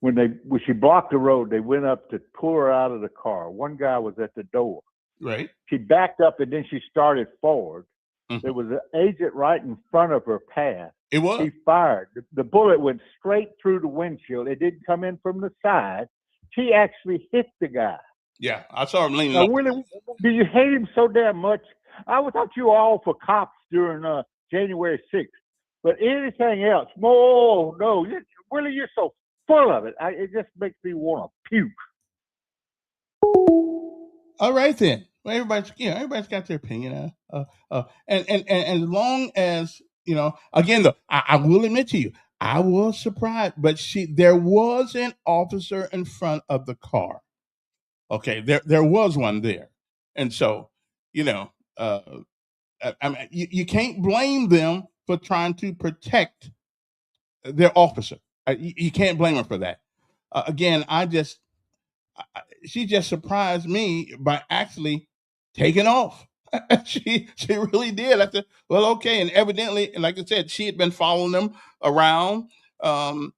When she blocked the road, they went up to pull her out of the car. One guy was at the door.
Right.
She backed up, and then she started forward. Mm-hmm. There was an agent right in front of her path.
It was.
He fired. The bullet went straight through the windshield. It didn't come in from the side. She actually hit the guy.
Yeah, I saw him leaning.
Now, Willie, do you hate him so damn much? I thought you were all for cops during January 6th. But anything else? No. Willie, you're so full of it. It just makes me want to puke.
All right then. Well, everybody's got their opinion. And as long as again though, I will admit to you, I was surprised, but there was an officer in front of the car. Okay, there was one there, and so I mean, you can't blame them for trying to protect their officer. You can't blame them for that. Again, she just surprised me by actually taking off. she really did. I said, well, okay. And evidently, like I said, she had been following them around, but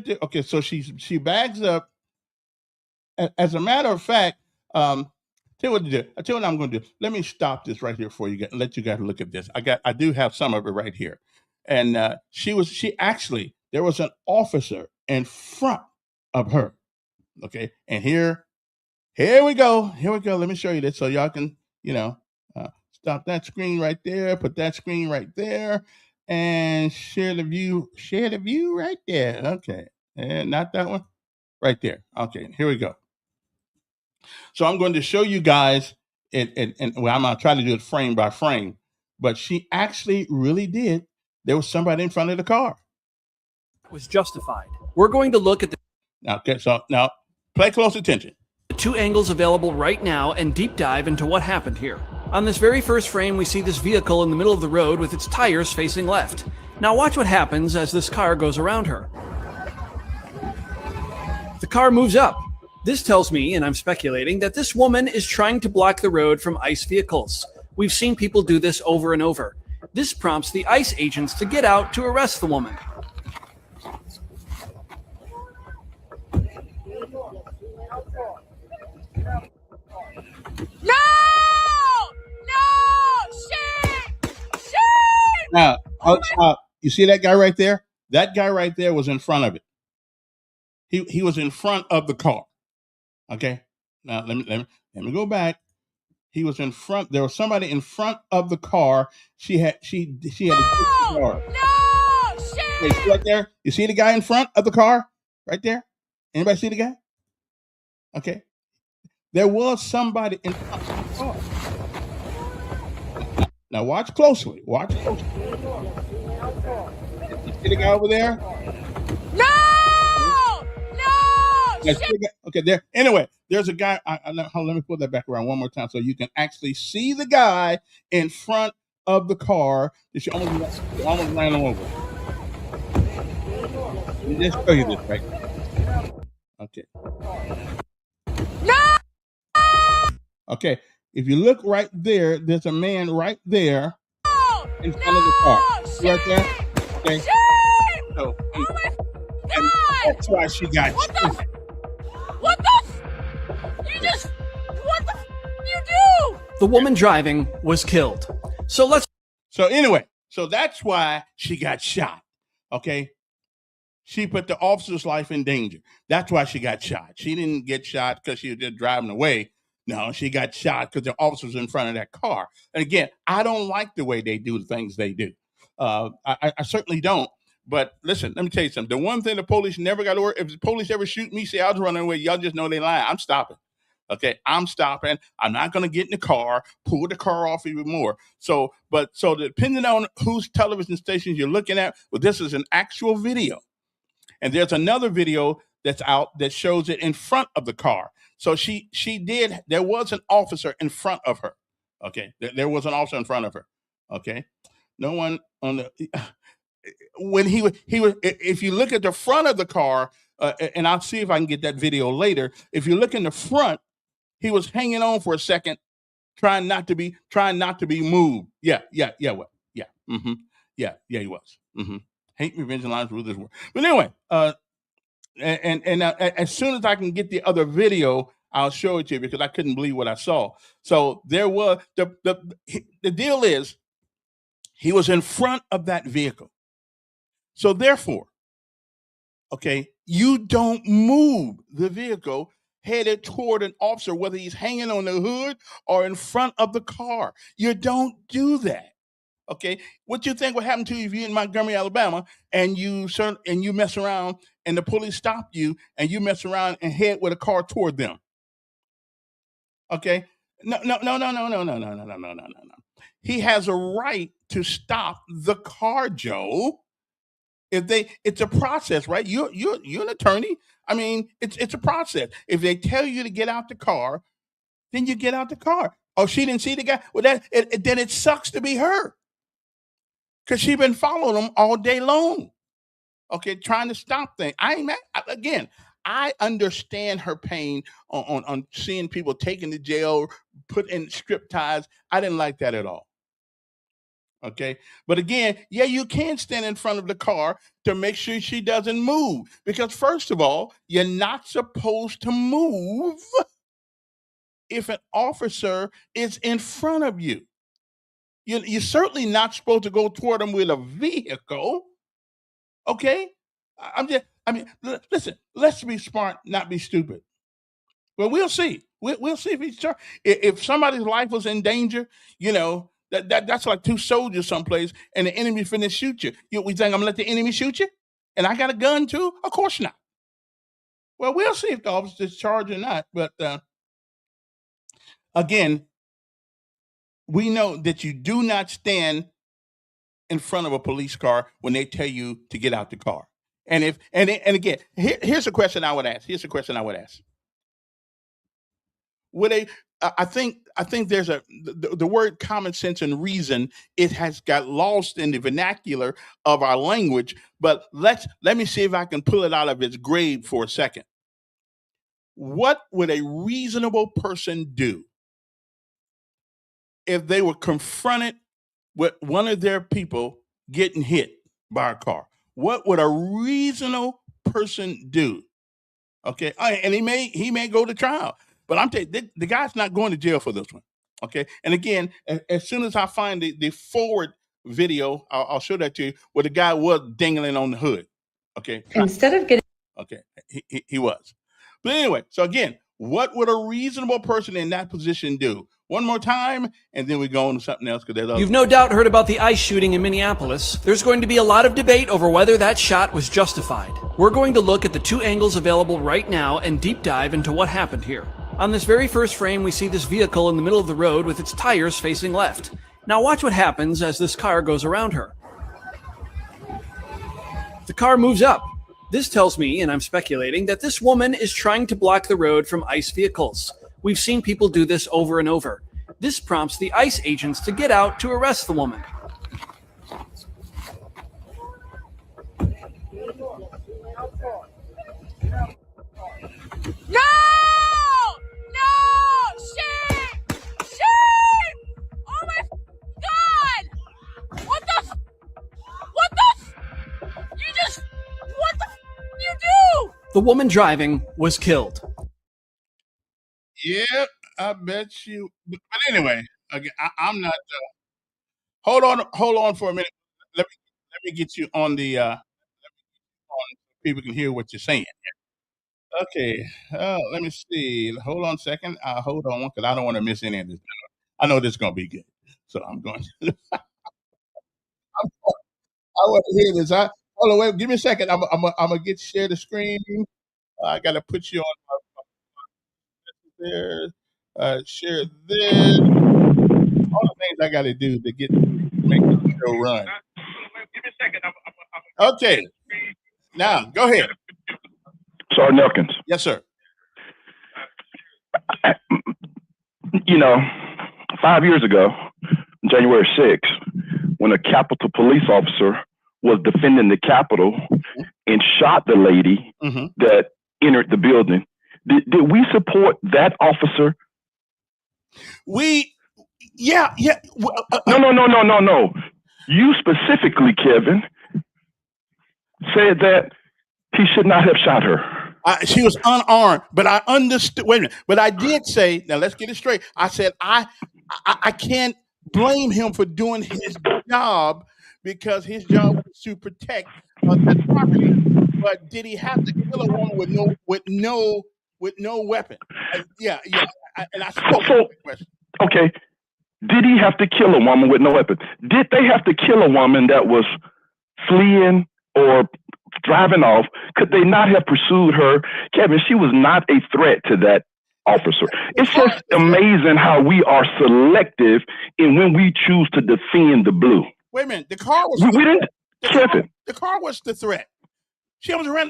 okay. So she bags up. As a matter of fact, tell you what to do. I tell you what I'm going to do. Let me stop this right here for you. Let you guys look at this. I do have some of it right here. And there was an officer in front of her. Okay. And here we go. Let me show you this so y'all can, stop that screen right there, put that screen right there, and share the view right there. Okay. And not that one right there. Okay. Here we go. So I'm going to show you guys and I'm going to try to do it frame by frame, but she actually really did. There was somebody in front of the car.
Was justified. We're going to look at the
Okay, so now pay close attention.
two angles available right now and deep dive into what happened here. On this very first frame, we see this vehicle in the middle of the road with its tires facing left. Now watch what happens as this car goes around her. The car moves up. This tells me, and I'm speculating, that this woman is trying to block the road from ICE vehicles. We've seen people do this over and over. This prompts the ICE agents to get out to arrest the woman.
Now, you see that guy right there? That guy right there was in front of it. He was in front of the car. Okay. Now let me go back. He was in front. There was somebody in front of the car. She had a car.
No, shit.
Okay, right there. You see the guy in front of the car? Right there? Anybody see the guy? Okay. There was somebody in front of the car. Now watch closely. Watch closely. You see the guy over there?
No! No!
Yeah, okay, there. Anyway, there's a guy. Let me put that back around one more time so you can actually see the guy in front of the car that you almost ran him over. Let me just show you this right now. Okay.
No!
Okay. If you look right there, there's a man right there in front of the car. See right there? Okay. So, and that's why she got
What the? What the you do?
The woman driving was killed. So
anyway, so that's why she got shot. Okay. She put the officer's life in danger. That's why she got shot. She didn't get shot because she was just driving away. No, she got shot because the officer was in front of that car. And again, I don't like the way they do the things they do. I certainly don't. But listen, let me tell you something. The one thing the police never got to worry, if the police ever shoot me, say I was running away, y'all just know they lying. I'm stopping. Okay, I'm stopping. I'm not going to get in the car, pull the car off even more. So depending on whose television stations you're looking at, well, this is an actual video. And there's another video that's out that shows it in front of the car. So there was an officer in front of her. Okay. There was an officer in front of her. Okay. No one on the, when he was, if you look at the front of the car, and I'll see if I can get that video later. If you look in the front, he was hanging on for a second, trying not to be moved. Yeah. What? Yeah. Mm-hmm. Yeah, he was. Mm-hmm. Hate, revenge, and lies rule this world. But anyway, and as soon as I can get the other video, I'll show it to you because I couldn't believe what I saw. So there was the deal is he was in front of that vehicle. So therefore, okay, you don't move the vehicle headed toward an officer, whether he's hanging on the hood or in front of the car. You don't do that. Okay, what you think would happen to you if you're in Montgomery, Alabama, and you mess around and the police stop you and you mess around and head with a car toward them? Okay, no. He has a right to stop the car, Joe. It's a process, right? You're an attorney. I mean, it's a process. If they tell you to get out the car, then you get out the car. Oh, she didn't see the guy. Well, then it sucks to be her. Because she's been following them all day long, okay, trying to stop things. I ain't mad. Again, I understand her pain on seeing people taken to jail, put in strip ties. I didn't like that at all, okay? But again, yeah, you can stand in front of the car to make sure she doesn't move. Because first of all, you're not supposed to move if an officer is in front of you. You're certainly not supposed to go toward them with a vehicle. Okay? Listen, let's be smart, not be stupid. Well, we'll see. We'll see if he's charged. If somebody's life was in danger, that's like two soldiers someplace and the enemy finna shoot you. We think I'm gonna let the enemy shoot you? And I got a gun too? Of course not. Well, we'll see if the officer's charged or not. But again, we know that you do not stand in front of a police car when they tell you to get out the car. And again, here's a question I would ask. I think there's the word common sense and reason, it has got lost in the vernacular of our language, but let me see if I can pull it out of its grave for a second. What would a reasonable person do if they were confronted with one of their people getting hit by a car? What would a reasonable person do? Okay, and he may go to trial, but I'm telling you, the guy's not going to jail for this one. Okay, and again, as soon as I find the forward video, I'll show that to you, where the guy was dangling on the hood. Okay,
instead of getting
he was. But anyway, so again, what would a reasonable person in that position do? One more time, and then we go on to something else.
You've no doubt heard about the ICE shooting in Minneapolis. There's going to be a lot of debate over whether that shot was justified. We're going to look at the two angles available right now and deep dive into what happened here. On this very first frame, we see this vehicle in the middle of the road with its tires facing left. Now watch what happens as this car goes around her. The car moves up. This tells me, and I'm speculating, that this woman is trying to block the road from ICE vehicles. We've seen people do this over and over. This prompts the ICE agents to get out to arrest the woman.
No! No! Shame! Shame! Oh my God! What the? What the? You just? What the? You do?
The woman driving was killed.
Yeah, I bet you. But anyway, again, I'm not. Hold on for a minute. Let me get you on the. On people can hear what you're saying. Okay. Let me see. Hold on a second. Hold on, because I don't want to miss any of this. I know this is gonna be good, so I'm going. I want to hear this. Hold on. Wait. Give me a second. I'm gonna get share the screen. I gotta put you on there. Share this. All the things I gotta do to make the show run. Give me a second. Okay. Now go ahead.
Sergeant Elkins.
Yes, sir.
You know, 5 years ago, January 6th, when a Capitol police officer was defending the Capitol and shot the lady that entered the building, did we support that officer?
Yeah.
No. You specifically, Kevin, said that he should not have shot her.
She was unarmed, but I understood. Wait a minute. But I did say, now let's get it straight. I said I can't blame him for doing his job because his job was to protect the property. But did he have to kill a woman with no weapon? Yeah. And I spoke to the question.
Okay. Did he have to kill a woman with no weapon? Did they have to kill a woman that was fleeing or driving off? Could they not have pursued her? Kevin, she was not a threat to that officer. It's just amazing how we are selective in when we choose to defend the blue.
Wait a minute. The car was
Kevin.
The car was the threat. She almost ran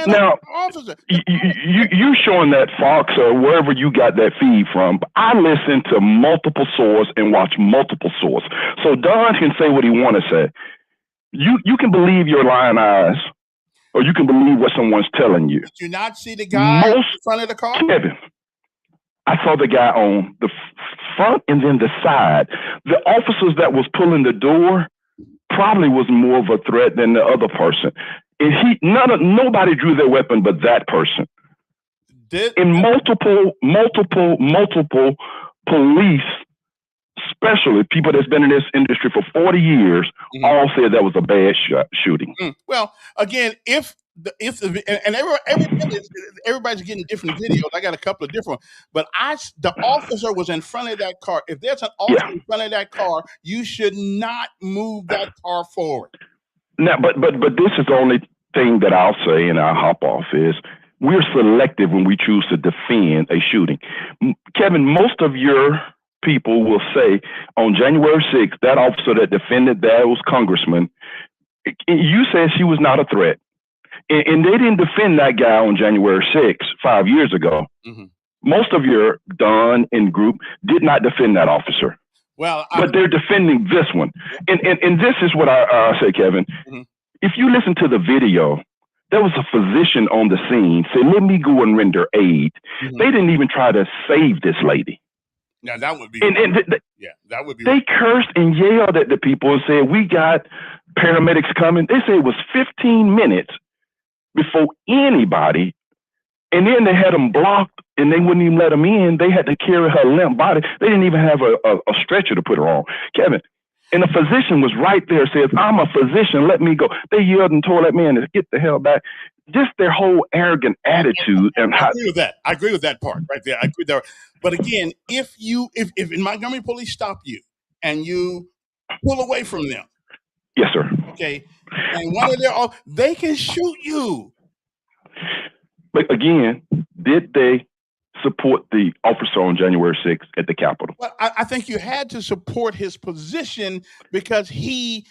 now,
the officer.
You showing that Fox or wherever you got that feed from. I listen to multiple sources and watch multiple sources. So Don can say what he want to say. You can believe your lying eyes, or you can believe what someone's telling you.
Did you not see the guy in front of the car?
Kevin, I saw the guy on the front and then the side. The officers that was pulling the door probably was more of a threat than the other person. And nobody drew their weapon but that person. And multiple police, especially people that's been in this industry for 40 years, all said that was a bad shooting.
Well, again, everybody's getting different videos. I got a couple of different, but the officer was in front of that car. If there's an officer in front of that car, you should not move that car forward.
Now, but this is the only thing that I'll say, and I'll hop off, is we're selective when we choose to defend a shooting. Kevin, most of your people will say on January 6th, that officer that defended those congressmen, you said she was not a threat. And they didn't defend that guy on January 6th, 5 years ago. Most of your Don and group did not defend that officer. But they're defending this one. And this is what I say, Kevin. If you listen to the video, there was a physician on the scene say, let me go and render aid. They didn't even try to save this lady.
Now that would be that would be.
They cursed and yelled at the people and said, we got paramedics coming. They said it was 15 minutes before anybody, and then they had them blocked and they wouldn't even let them in. They had to carry her limp body. They didn't even have a stretcher to put her on. Kevin, and the physician was right there, says, I'm a physician, let me go. They yelled and told that man to get the hell back. Just their whole arrogant attitude. And
I agree with that. I agree with that part right there. I agree with that. But again, if in Montgomery police stop you and you pull away from them.
Yes, sir.
Okay. And one of they can shoot you.
But again, did they support the officer on January 6th at the Capitol?
Well, I think you had to support his position because he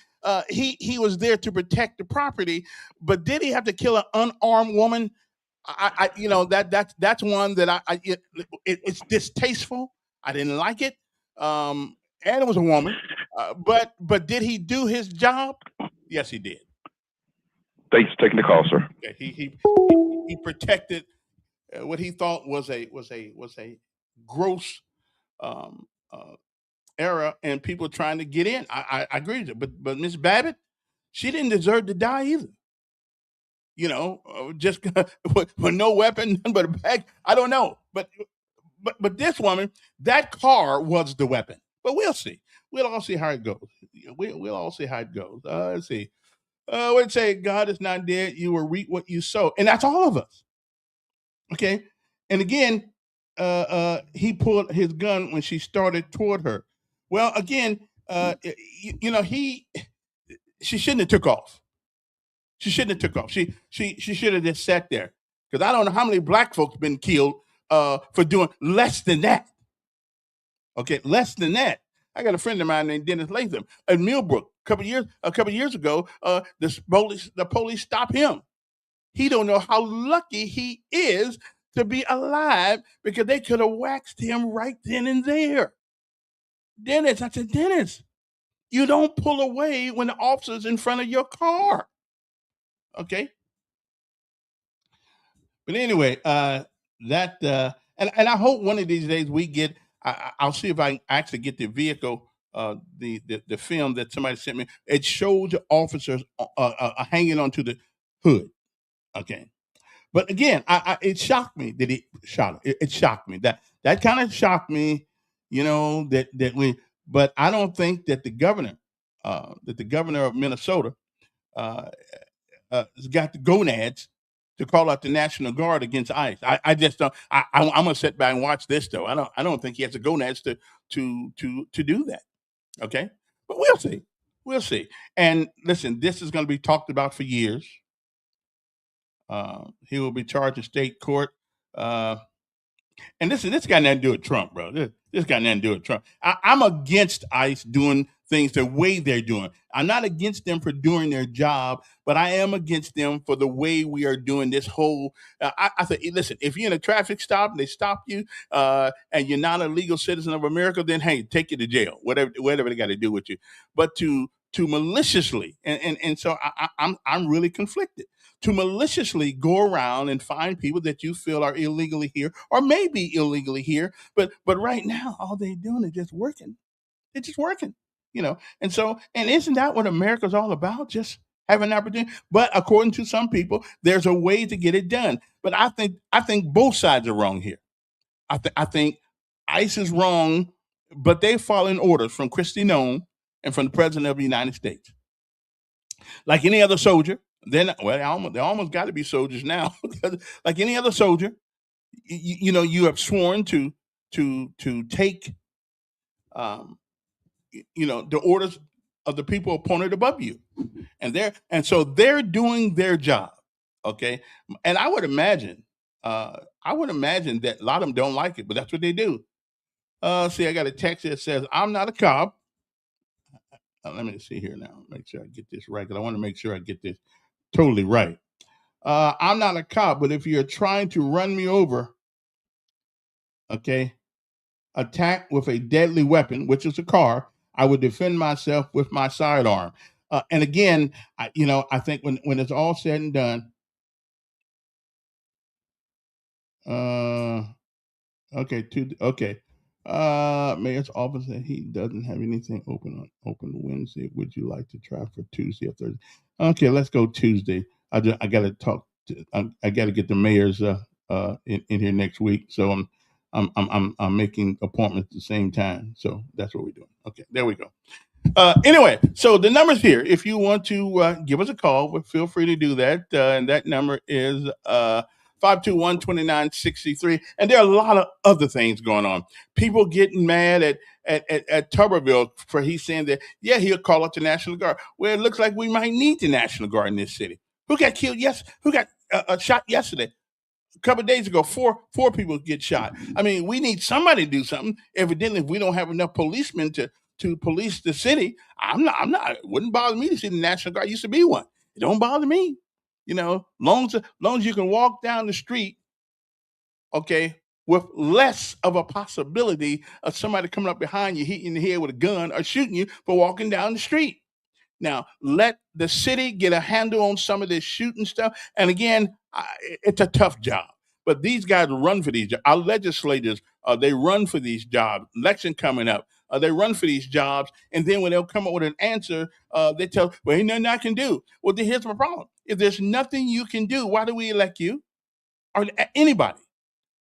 he was there to protect the property, but did he have to kill an unarmed woman? That's one that it's distasteful. I didn't like it. And it was a woman. But did he do his job? Yes, he did.
Thanks for taking the call, sir.
Okay, he protected what he thought was a gross error, and people trying to get in. I agree with it, but Miss Babbitt, she didn't deserve to die either. Just with no weapon, but a bag. I don't know, but this woman, that car was the weapon. But we'll see. We'll all see how it goes. We'll all see how it goes. Let's see. We'd say God is not dead. You will reap what you sow, and that's all of us. Okay. And again, he pulled his gun when she started toward her. Well, again, she shouldn't have took off. She shouldn't have took off. She should have just sat there, because I don't know how many black folks been killed for doing less than that. Okay, less than that. I got a friend of mine named Dennis Latham in Millbrook. A couple years ago, the police stopped him. He don't know how lucky he is to be alive, because they could have waxed him right then and there. Dennis, I said, Dennis, you don't pull away when the officer's in front of your car. Okay. But anyway, and I hope one of these days we get. I'll see if I can actually get the vehicle, the film that somebody sent me. It shows the officers hanging onto the hood. Okay. But again, it shocked me that he shot him. It shocked me. That kind of shocked me, but I don't think that the governor of Minnesota has got the gonads to call out the National Guard against ICE. I just don't. I'm gonna sit back and watch this though. I don't think he has the gonads to do that. Okay, but we'll see. We'll see. And listen, this is going to be talked about for years. He will be charged in state court. And listen, this got nothing to do with Trump, bro. This got nothing to do with Trump. I'm against ICE doing things the way they're doing. I'm not against them for doing their job, but I am against them for the way we are doing this whole. I say, listen, if you're in a traffic stop and they stop you and you're not a legal citizen of America, then hey, take you to jail, whatever they got to do with you. But to maliciously, and so I'm really conflicted. To maliciously go around and find people that you feel are illegally here or maybe illegally here, but right now all they're doing is just working. They're just working, And so, and isn't that what America's all about? Just having an opportunity. But according to some people, there's a way to get it done. But I think both sides are wrong here. I think ICE is wrong, but they follow orders from Kristi Noem and from the President of the United States. Like any other soldier. They almost got to be soldiers now. Like any other soldier, you have sworn to take, the orders of the people appointed above you, and so they're doing their job. Okay, and I would imagine that a lot of them don't like it, but that's what they do. See, I got a text that says, "I'm not a cop." Let me see here now. Make sure I get this right, because I want to make sure I get this totally right. I'm not a cop, but if you're trying to run me over, okay, attack with a deadly weapon, which is a car, I would defend myself with my sidearm. And again, I think when it's all said and done, Mayor's office said he doesn't have anything open Wednesday. Would you like to try for Tuesday or Thursday? Okay, let's go Tuesday. I got to talk. I got to get the mayors in here next week. So I'm making appointments at the same time. So that's what we're doing. Okay, there we go. Anyway, so the number's here. If you want to give us a call, feel free to do that. And that number is 521-2963. And there are a lot of other things going on. People getting mad at Tuberville for he's saying that, yeah, he'll call up the National Guard. Well, it looks like we might need the National Guard in this city. Who got killed? Who got shot yesterday? A couple of days ago, four people get shot. I mean, we need somebody to do something. Evidently, if we don't have enough policemen to to police the city. I'm not. It wouldn't bother me to see the National Guard. Used to be one. It don't bother me. Long as you can walk down the street, okay, with less of a possibility of somebody coming up behind you, hitting you in the head with a gun or shooting you for walking down the street. Now, let the city get a handle on some of this shooting stuff. And again, it's a tough job. But these guys run for these jobs. Our legislators, they run for these jobs. Election coming up, they run for these jobs. And then when they'll come up with an answer, they tell, well, ain't nothing I can do. Well, then here's my problem. If there's nothing you can do, why do we elect you? Or anybody?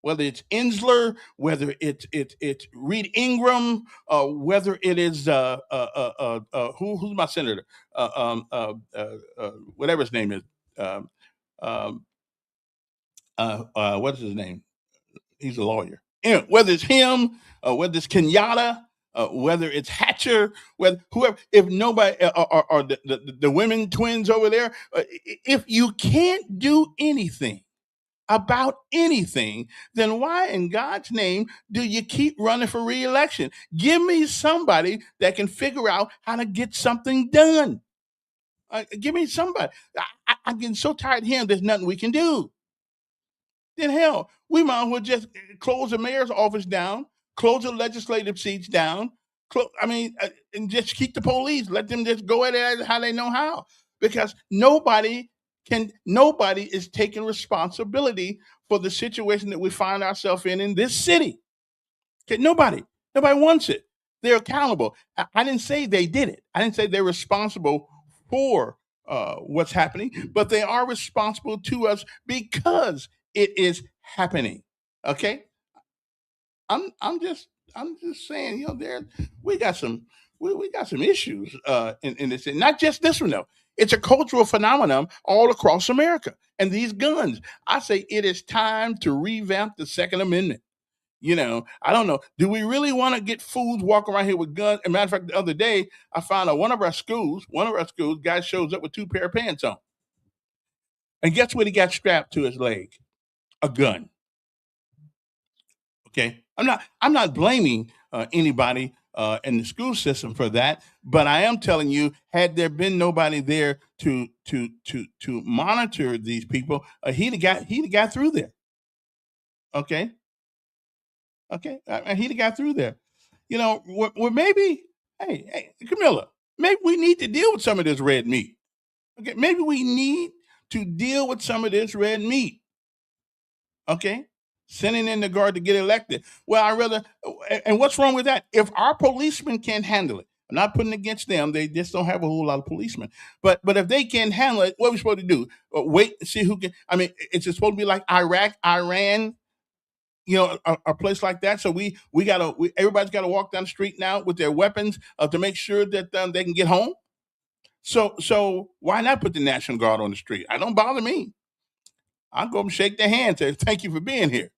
Whether it's Insler, whether it's Reed Ingram, whether it is who's my senator, whatever his name is, what's his name? He's a lawyer. Anyway, whether it's him, whether it's Kenyatta, whether it's Hatcher, whether whoever, if nobody or the women twins over there, if you can't do anything about anything, then why in God's name do you keep running for re-election? Give me somebody that can figure out how to get something done. Give me somebody. I'm getting so tired of hearing there's nothing we can do. Then hell, we might as well just close the mayor's office down, close the legislative seats down, and just keep the police. Let them just go at it how they know how. Because nobody is taking responsibility for the situation that we find ourselves in this city. Okay, nobody wants it. They're accountable. I didn't say they did it. I didn't say they're responsible for what's happening, but they are responsible to us because it is happening. Okay, I'm just saying, we got some issues in this, not just this one though. It's a cultural phenomenon all across America. And these guns, I say it is time to revamp the Second Amendment. I don't know. Do we really want to get fools walking around here with guns? As a matter of fact, the other day, I found out one of our schools, guy shows up with 2 pair of pants on. And guess what he got strapped to his leg? A gun. Okay. I'm not blaming anybody in the school system for that, but I am telling you, had there been nobody there to monitor these people, he'd have got through there. Okay, he'd have got through there. Well, maybe, hey, Camilla, maybe we need to deal with some of this red meat. Okay, maybe we need to deal with some of this red meat. Okay. Sending in the guard to get elected. Well, and what's wrong with that? If our policemen can't handle it, I'm not putting against them. They just don't have a whole lot of policemen. But if they can't handle it, what are we supposed to do? Wait and see who can. I mean, it's supposed to be like Iraq, Iran, a place like that. So everybody's got to walk down the street now with their weapons to make sure that they can get home. So why not put the National Guard on the street? I don't bother me. I'll go and shake their hand, say thank you for being here.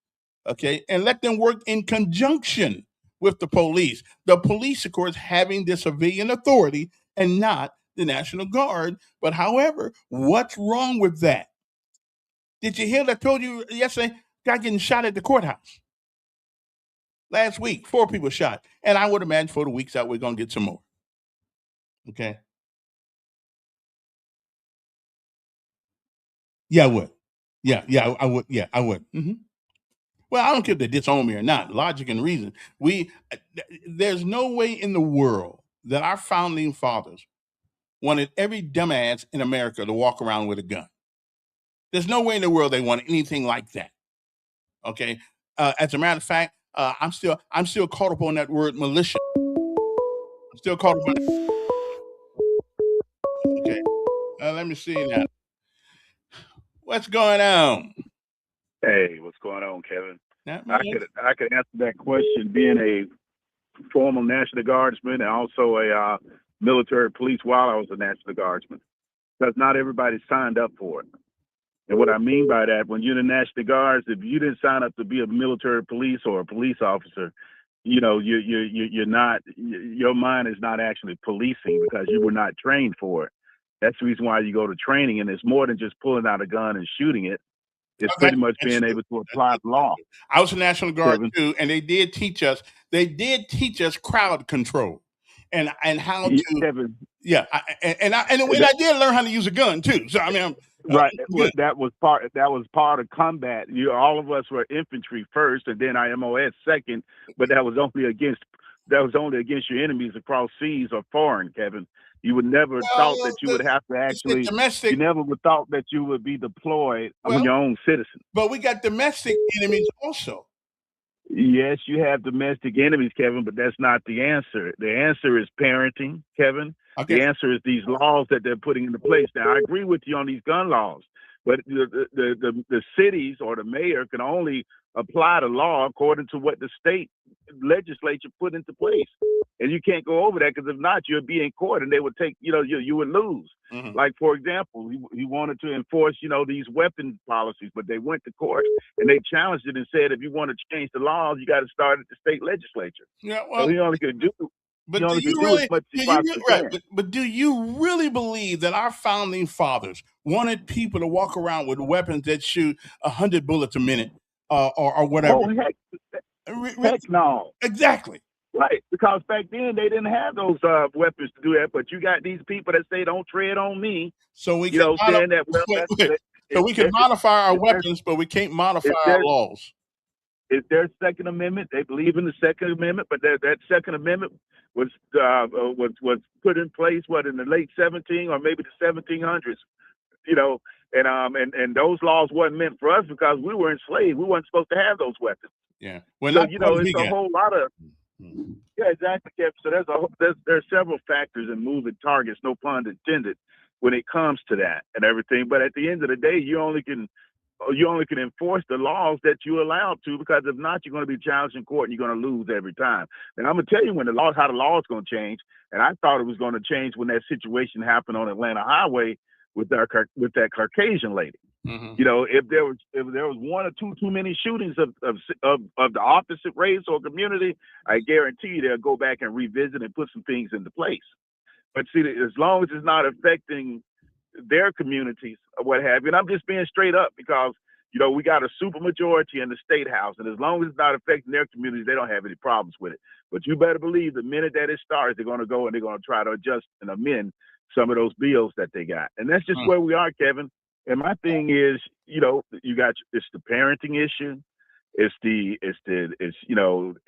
Okay, and let them work in conjunction with the police. The police, of course, having the civilian authority and not the National Guard. But however, what's wrong with that? Did you hear that I told you yesterday? Guy getting shot at the courthouse. Last week, 4 people shot. And I would imagine for the weeks out, we're going to get some more. Okay. Yeah, I would. Yeah, I would. Yeah, I would. Mm-hmm. Well, I don't care if they disown me or not. Logic and reason. There's no way in the world that our founding fathers wanted every dumbass in America to walk around with a gun. There's no way in the world they wanted anything like that. Okay. As a matter of fact, I'm still caught up on that word militia. I'm still caught up on it. Okay. Let me see now. What's going on?
Hey, what's going on, Kevin?
I
could answer that question, being a former National Guardsman and also a military police while I was a National Guardsman, because not everybody signed up for it. And what I mean by that, when you're in the National Guards, if you didn't sign up to be a military police or a police officer, you're not. Your mind is not actually policing because you were not trained for it. That's the reason why you go to training, and it's more than just pulling out a gun and shooting it. It's pretty much being able to apply the law.
I was a National Guard too, and they did teach us crowd control. and how
Yeah,
to.
Kevin.
Yeah, and I did learn how to use a gun too. So I mean,
Right. That was part of combat. All of us were infantry first, and then IMOS second. But that was only against your enemies across seas or foreign, Kevin. You would never thought that you would have to actually.
domestic.
You never would thought that you would be deployed among your own citizens.
But we got domestic enemies also.
Yes, you have domestic enemies, Kevin, but that's not the answer. The answer is parenting, Kevin.
Okay.
The answer is these laws that they're putting into place. Now, I agree with you on these gun laws, but the cities or the mayor can only apply the law according to what the state legislature put into place. And you can't go over that, because if not, you'll be in court and they would take, you would lose.
Mm-hmm.
Like, for example, he wanted to enforce, these weapon policies, but they went to court and they challenged it and said, if you want to change the laws, you got to start at the state legislature.
Yeah, well,
so he only could do.
But do you really, but do you really believe that our founding fathers wanted people to walk around with weapons that shoot 100 bullets a minute, or whatever?
Oh, heck no.
Exactly.
Right, because back then they didn't have those weapons to do that. But you got these people that say, "Don't tread on me."
So we can modify our weapons, but we can't modify our laws.
It's their Second Amendment. They believe in the Second Amendment, but that Second Amendment was put in place in the late 17 or maybe the 1700s, and those laws wasn't meant for us because we were enslaved. We weren't supposed to have those weapons.
Yeah,
so it's a whole lot of. Yeah, exactly, Kevin. So there's several factors in moving targets, no pun intended, when it comes to that and everything. But at the end of the day, you only can enforce the laws that you're allowed to, because if not, you're going to be challenged in court and you're going to lose every time. And I'm going to tell you how the law is going to change. And I thought it was going to change when that situation happened on Atlanta Highway with that Caucasian lady.
Mm-hmm.
If there was one or two too many shootings of the opposite race or community, I guarantee you they'll go back and revisit and put some things into place. But see, as long as it's not affecting their communities or what have you, and I'm just being straight up, because we got a super majority in the state house, and as long as it's not affecting their communities, they don't have any problems with it. But you better believe the minute that it starts, they're going to go and they're going to try to adjust and amend some of those bills that they got. And that's just where we are, Kevin. And my thing is, it's the parenting issue, it's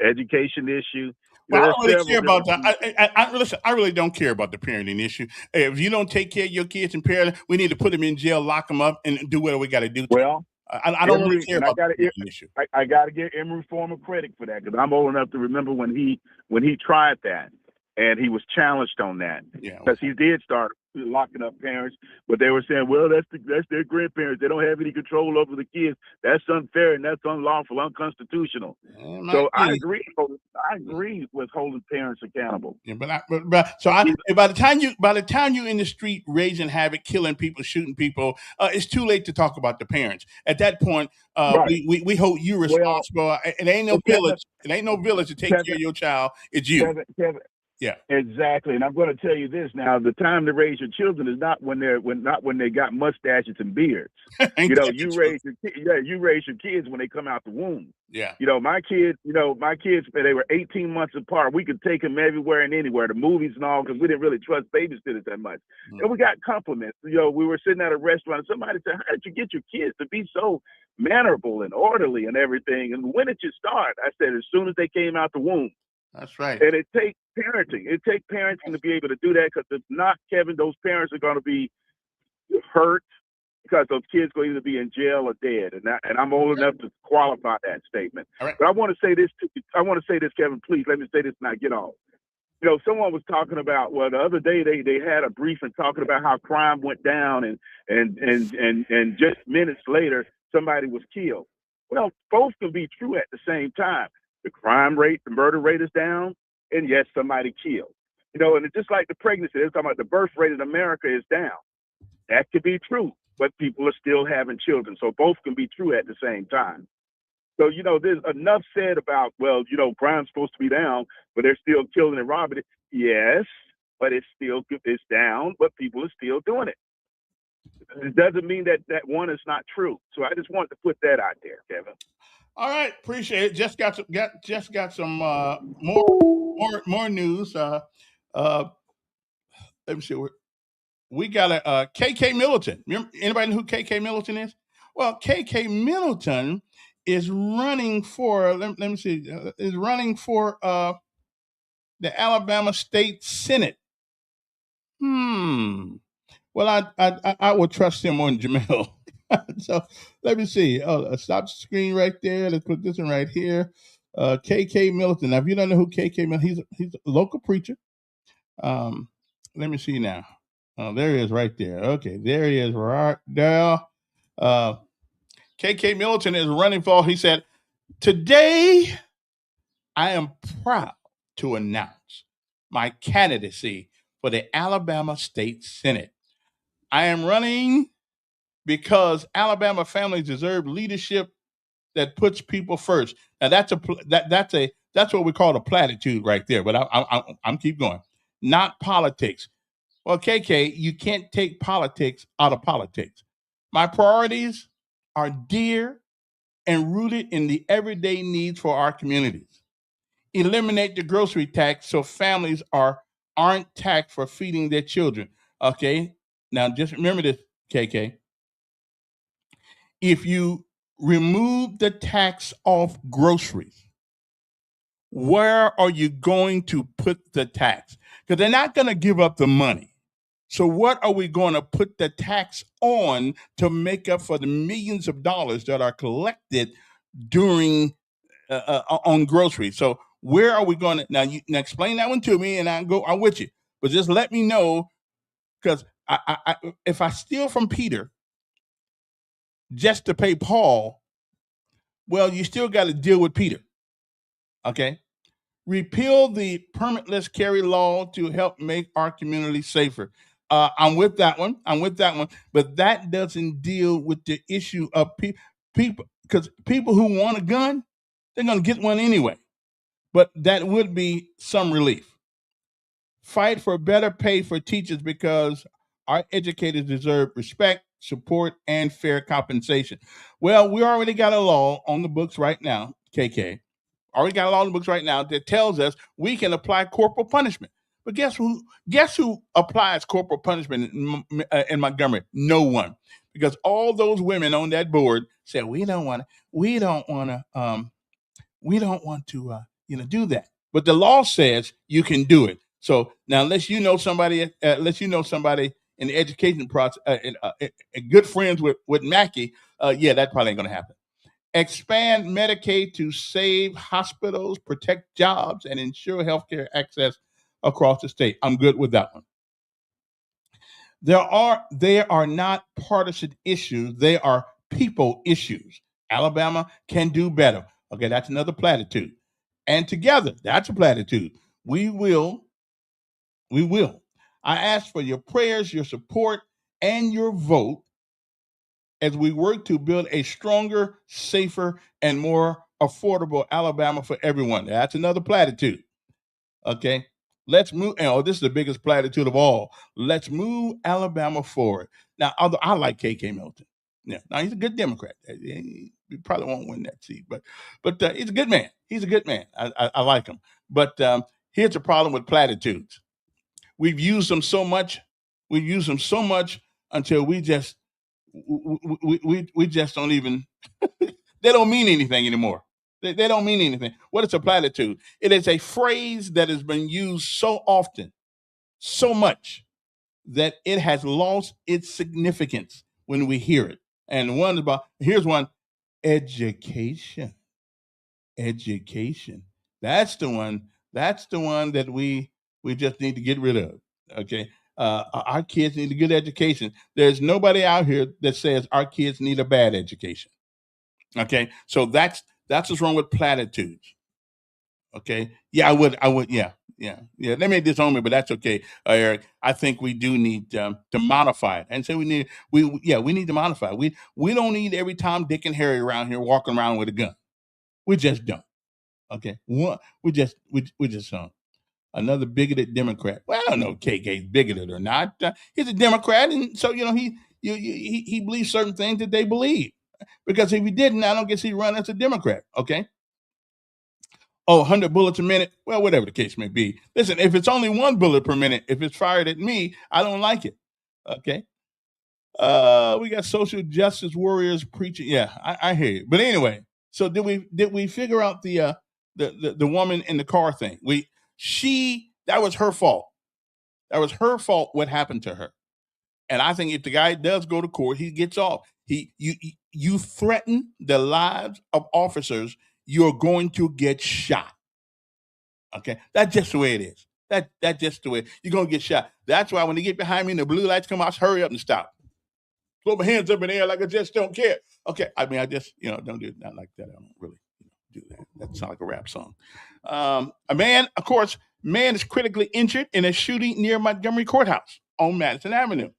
education issue.
Well, I don't really care about that. I really don't care about the parenting issue. If you don't take care of your kids and parent, we need to put them in jail, lock them up, and do whatever we got to do.
Well,
I don't really care about the parenting issue.
I got to give Emory Former credit for that, because I'm old enough to remember when he tried that. And he was challenged on that, because he did start locking up parents, but they were saying, well, that's their grandparents. They don't have any control over the kids. That's unfair and that's unlawful, unconstitutional. So I agree with holding parents accountable.
Yeah, by the time you in the street raising havoc, killing people, shooting people, it's too late to talk about the parents. At that point, we hold you responsible. Well, it ain't no village. It ain't no village to take care of your child. It's you.
Kevin,
yeah,
exactly. And I'm going to tell you this now: the time to raise your children is not when they got mustaches and beards. You raise your kids when they come out the womb.
Yeah.
My kids, they were 18 months apart. We could take them everywhere and anywhere, the movies and all, because we didn't really trust babysitters that much. And we got compliments. We were sitting at a restaurant and somebody said, how did you get your kids to be so mannerable and orderly and everything? And when did you start? I said, as soon as they came out the womb.
That's right.
And it takes parenting. It takes parenting to be able to do that, because if not, Kevin, those parents are going to be hurt, because those kids will either be in jail or dead. And I'm old enough to qualify that statement.
All right.
But I want to say this, Kevin, please, let me say this and I get off. Someone was talking about, the other day they had a briefing talking about how crime went down and just minutes later, somebody was killed. Well, both can be true at the same time. The crime rate, the murder rate is down, and yes, somebody killed. And it's just like the pregnancy. They're talking about the birth rate in America is down. That could be true, but people are still having children. So both can be true at the same time. So, there's enough said about, crime's supposed to be down, but they're still killing and robbing it. Yes, but it's down, but people are still doing it. It doesn't mean that one is not true. So I just wanted to put that out there, Kevin.
All right, appreciate it. Just got some more news. Let me see. We got a KK Middleton. Remember, anybody know who KK Middleton is? Well, KK Middleton is running for. Let me see. Is running for the Alabama State Senate. Well, I would trust him on Jamel. So let me see. Oh, stop the screen right there. Let's put this one right here. KK Middleton. Now, if you don't know who KK Middleton, he's a local preacher. Let me see now. Oh, there he is right there. Okay, there he is right there. KK Middleton is running for. He said, "Today, I am proud to announce my candidacy for the Alabama State Senate. I am running because Alabama families deserve leadership that puts people first." Now that's what we call a platitude right there. But I'm keep going. Not politics. Well, KK, you can't take politics out of politics. My priorities are dear and rooted in the everyday needs for our communities. Eliminate the grocery tax so families aren't taxed for feeding their children. Okay, now just remember this, KK. If you remove the tax off groceries, where are you going to put the tax? Because they're not going to give up the money. So what are we going to put the tax on to make up for the millions of dollars that are collected during on groceries? So where are we going to now explain that one to me, and I'm with you. But just let me know, because if I steal from Peter just to pay Paul, well, you still got to deal with Peter. Okay? Repeal the permitless carry law to help make our community safer. I'm with that one. But that doesn't deal with the issue of people, because people who want a gun, they're going to get one anyway. But that would be some relief. Fight for better pay for teachers, because our educators deserve respect, support, and fair compensation. Well, we already got a law on the books right now, KK. Already got a law on the books right now that tells us we can apply corporal punishment. But guess who applies corporal punishment in Montgomery? No one. Because all those women on that board said we don't want to do that. But the law says you can do it. So now, unless you know somebody in the education process, good friends with Mackey, that probably ain't going to happen. Expand Medicaid to save hospitals, protect jobs, and ensure healthcare access across the state. I'm good with that one. They are not partisan issues. They are people issues. Alabama can do better. Okay, that's another platitude. And together, that's a platitude. We will. I ask for your prayers, your support, and your vote as we work to build a stronger, safer, and more affordable Alabama for everyone. That's another platitude. Okay, let's move. This is the biggest platitude of all. Let's move Alabama forward. Now, although I like KK Middleton. Yeah, now he's a good Democrat. He probably won't win that seat, but he's a good man. He's a good man. I like him. But here's the problem with platitudes. We've used them so much. Until we just don't even. They don't mean anything anymore. They don't mean anything. What is a platitude? It is a phrase that has been used so often, so much, that it has lost its significance when we hear it. And here's one: education. Education. That's the one that we just need to get rid of. Okay. Our kids need a good education. There's nobody out here that says our kids need a bad education. Okay. So that's what's wrong with platitudes. Okay. Yeah, I would. Yeah. They may disown me, but that's okay, Eric. I think we do need to modify it, and so we need to modify it. We don't need every Tom, Dick, and Harry around here walking around with a gun. We just don't. Okay. We just don't. Another bigoted Democrat. Well, I don't know if KK's bigoted or not. He's a Democrat, and so he believes certain things that they believe. Because if he didn't, I don't guess he'd run as a Democrat. Okay. 100 bullets a minute. Well, whatever the case may be. Listen, if it's only 1 bullet per minute, if it's fired at me, I don't like it. Okay. We got social justice warriors preaching. Yeah, I hear you. But anyway, so did we figure out the woman in the car thing? That was her fault. That was her fault. What happened to her? And I think if the guy does go to court, he gets off. You threaten the lives of officers, you're going to get shot. Okay, that's just the way it is. That's just the way you're gonna get shot. That's why when they get behind me and the blue lights come out, hurry up and stop. Throw my hands up in the air like I just don't care. Okay, I mean I just don't do it not like that. I don't really do that. That sounds like a rap song. A man is critically injured in a shooting near Montgomery Courthouse on Madison Avenue.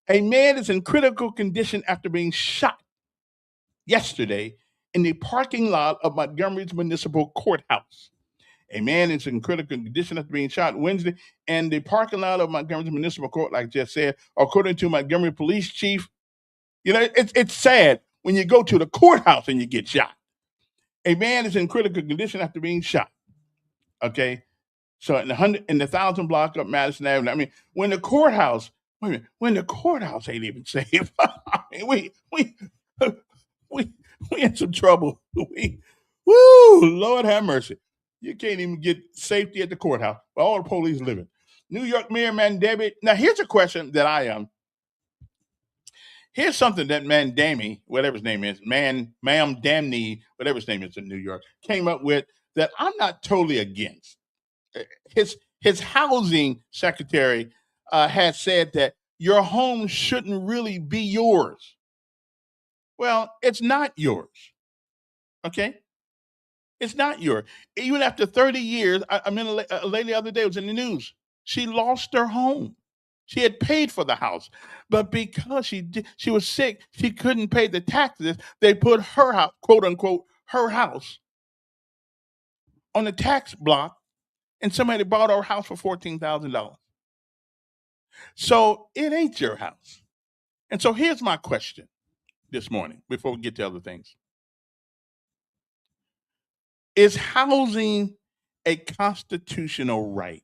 A man is in critical condition after being shot yesterday in the parking lot of Montgomery's Municipal Courthouse. A man is in critical condition after being shot Wednesday in the parking lot of Montgomery's Municipal Court, like I just said, according to Montgomery Police Chief. It's sad when you go to the courthouse and you get shot. A man is in critical condition after being shot. Okay, so in the 1,000 block of Madison Avenue. I mean, when the courthouse ain't even safe. I mean, we in some trouble. Lord have mercy. You can't even get safety at the courthouse where all the police living. New York Mayor Mandami. Now, here's a question that here's something that Mandami, whatever his name is, Ma'am Damney, whatever his name is in New York, came up with that I'm not totally against. His housing secretary has said that your home shouldn't really be yours. Well, it's not yours. Okay? It's not yours. Even after 30 years, I mean, a lady the other day was in the news. She lost her home. She had paid for the house, but because she was sick, she couldn't pay the taxes. They put her house, quote unquote, her house on the tax block, and somebody bought her house for $14,000. So it ain't your house. And so here's my question this morning before we get to other things. Is housing a constitutional right?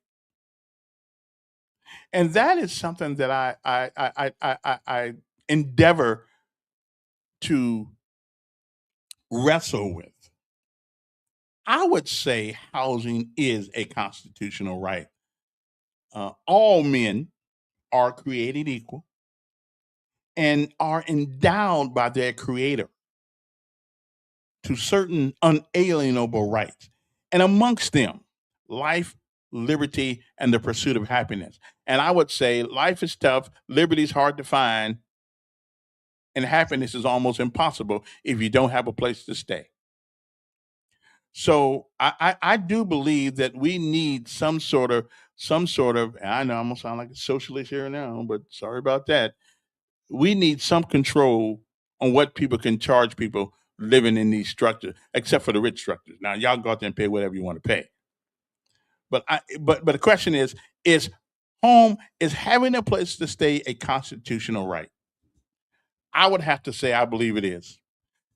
And that is something that I endeavor to wrestle with. I would say housing is a constitutional right. All men are created equal and are endowed by their creator to certain unalienable rights, and amongst them, life, liberty, and the pursuit of happiness. And I would say life is tough, liberty is hard to find, and happiness is almost impossible if you don't have a place to stay. So I do believe that we need some sort of, and I know I'm gonna sound like a socialist here now, but sorry about that. We need some control on what people can charge people living in these structures, except for the rich structures. Now y'all go out there and pay whatever you want to pay. But the question is having a place to stay a constitutional right? I would have to say I believe it is.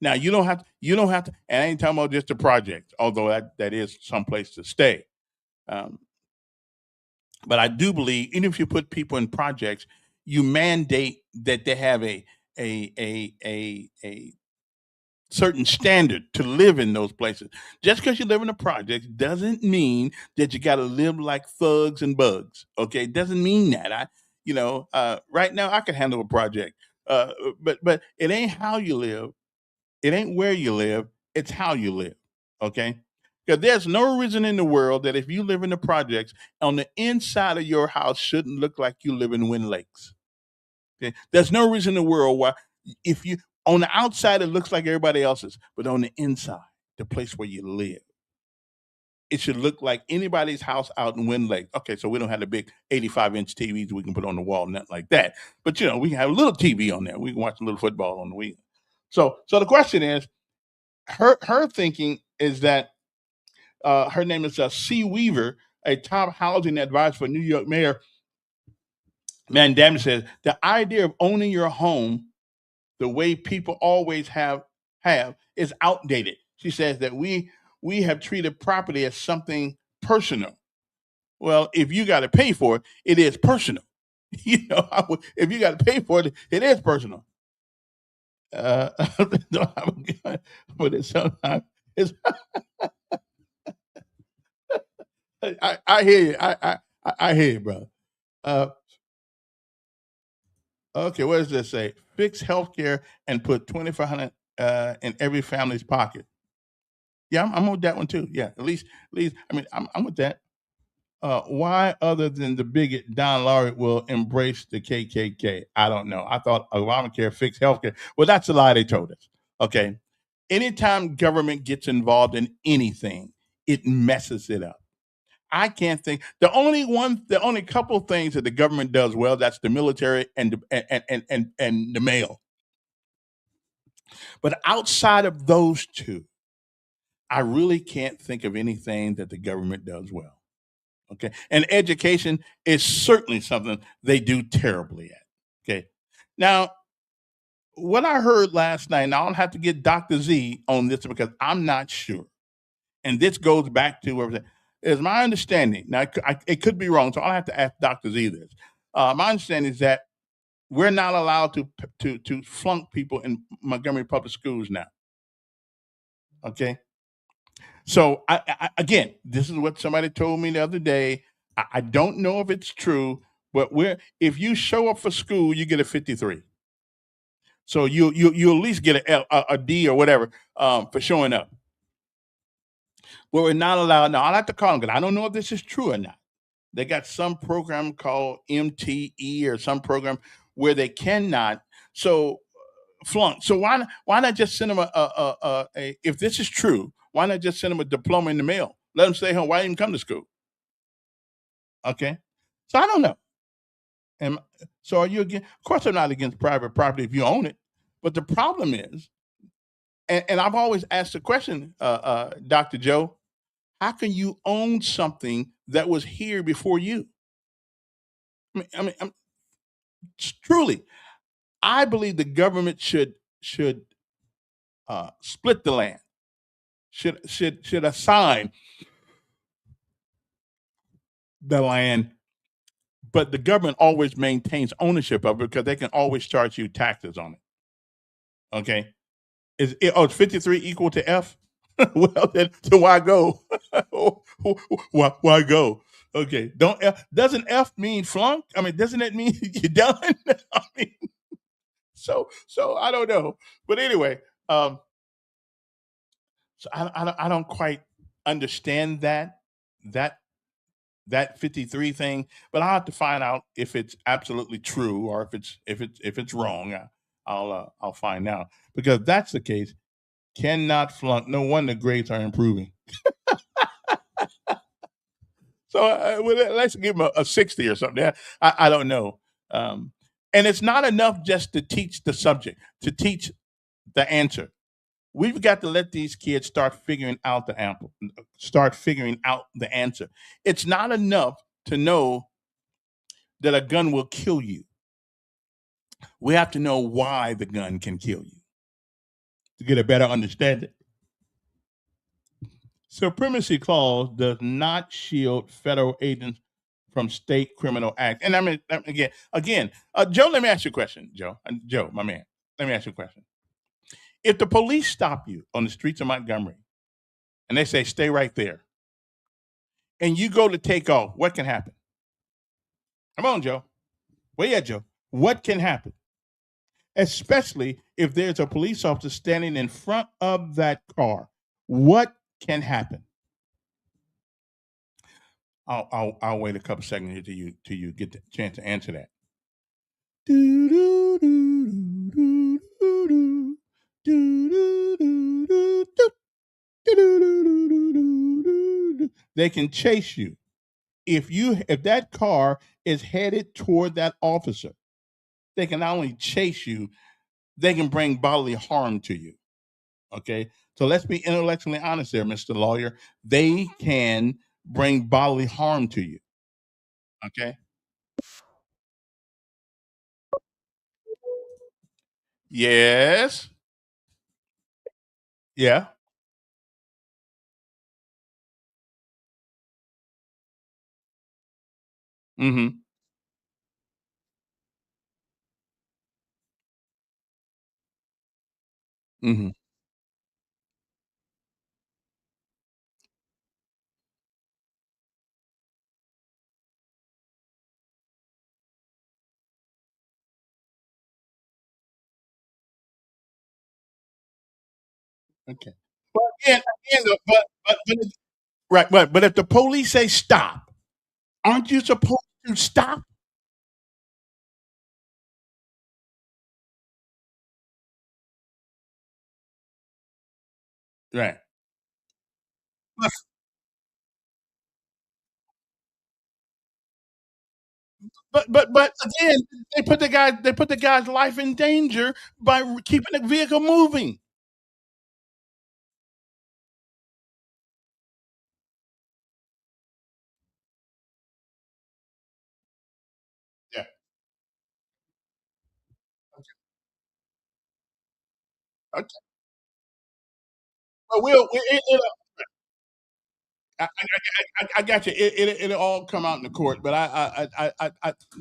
Now you don't have to, and I ain't talking about just a project, although that is some place to stay. But I do believe even if you put people in projects, you mandate that they have a certain standard to live in those places. Just because you live in a project doesn't mean that you got to live like thugs and bugs. Okay, it doesn't mean that. Right now I can handle a project, but it ain't how you live. It ain't where you live. It's how you live. Okay. Because there's no reason in the world that if you live in the projects, on the inside of your house shouldn't look like you live in Wind Lakes. Okay? There's no reason in the world why, if you on the outside it looks like everybody else's, but on the inside, the place where you live, it should look like anybody's house out in Wind Lake. Okay, so we don't have the big 85-inch TVs we can put on the wall, nothing like that. But we can have a little TV on there. We can watch a little football on the weekend. So the question is, her thinking is that her name is C. Weaver, a top housing advisor for New York Mayor Mandami, says the idea of owning your home the way people always have is outdated. She says that we we have treated property as something personal. Well, if you got to pay for it, it is personal. If you got to pay for it, it is personal. Don't have a gun, but it's sometimes it's. I hear you. I hear you, brother. Okay, what does this say? Fix healthcare and put 2,500 in every family's pocket. Yeah, I'm with that one too. Yeah, at least. I mean, I'm with that. Why, other than the bigot Don Laurie, will embrace the KKK? I don't know. I thought Obamacare fixed healthcare. Well, that's a lie they told us. Okay. Anytime government gets involved in anything, it messes it up. I can't think. The only couple things that the government does well, that's the military and the mail. But outside of those two, I really can't think of anything that the government does well. Okay. And education is certainly something they do terribly at. Okay. Now, what I heard last night, and I don't have to get Dr. Z on this because I'm not sure. And this goes back to where is my understanding. Now, it could be wrong, so I'll have to ask Dr. Z this. My understanding is that we're not allowed to flunk people in Montgomery Public Schools now. Okay. So again, this is what somebody told me the other day. I don't know if it's true, but if you show up for school, you get a 53. So you at least get a D or whatever for showing up. But we're not allowed. Now I'll have to call them because I don't know if this is true or not. They got some program called MTE or some program where they cannot flunk. So why not just send them if this is true, why not just send them a diploma in the mail? Let them stay home. Why even come to school? Okay. So I don't know. And so are you against? Of course, I'm not against private property if you own it. But the problem is, and I've always asked the question, Dr. Joe, how can you own something that was here before you? Truly, I believe the government should split the land, should assign the land, but the government always maintains ownership of it because they can always charge you taxes on it. Okay, is 53 equal to F? Well, then why go? why go? Okay, doesn't F mean flunk? I mean, doesn't it mean you're done? I mean, so I don't know, but anyway, so I don't quite understand that 53 thing, but I'll have to find out if it's absolutely true or if it's wrong. I'll find out because if that's the case. Cannot flunk. No wonder grades are improving. So let's give them a 60 or something. I don't know. And it's not enough just to teach the subject, to teach the answer. We've got to let these kids start figuring out the answer. It's not enough to know that a gun will kill you. We have to know why the gun can kill you to get a better understanding. Supremacy clause does not shield federal agents from state criminal acts. And I mean, again, Joe, let me ask you a question, Joe. Joe, my man, let me ask you a question. If the police stop you on the streets of Montgomery and they say, stay right there, and you go to take off, what can happen? Come on, Joe. Where you at, Joe? What can happen? Especially if there's a police officer standing in front of that car. What can happen? I'll wait a couple seconds here till you get the chance to answer that. They can chase you. If that car is headed toward that officer, they can not only chase you, they can bring bodily harm to you. Okay? So let's be intellectually honest there, Mr. Lawyer. They can bring bodily harm to you. Okay? Yes. Yeah. Mm-hmm. Mm-hmm. Okay. But again, right, but if the police say stop, aren't you supposed to stop? Right. But but again, they put the guy's life in danger by keeping the vehicle moving. Yeah. Okay. Well, I got you. It'll all come out in the court, but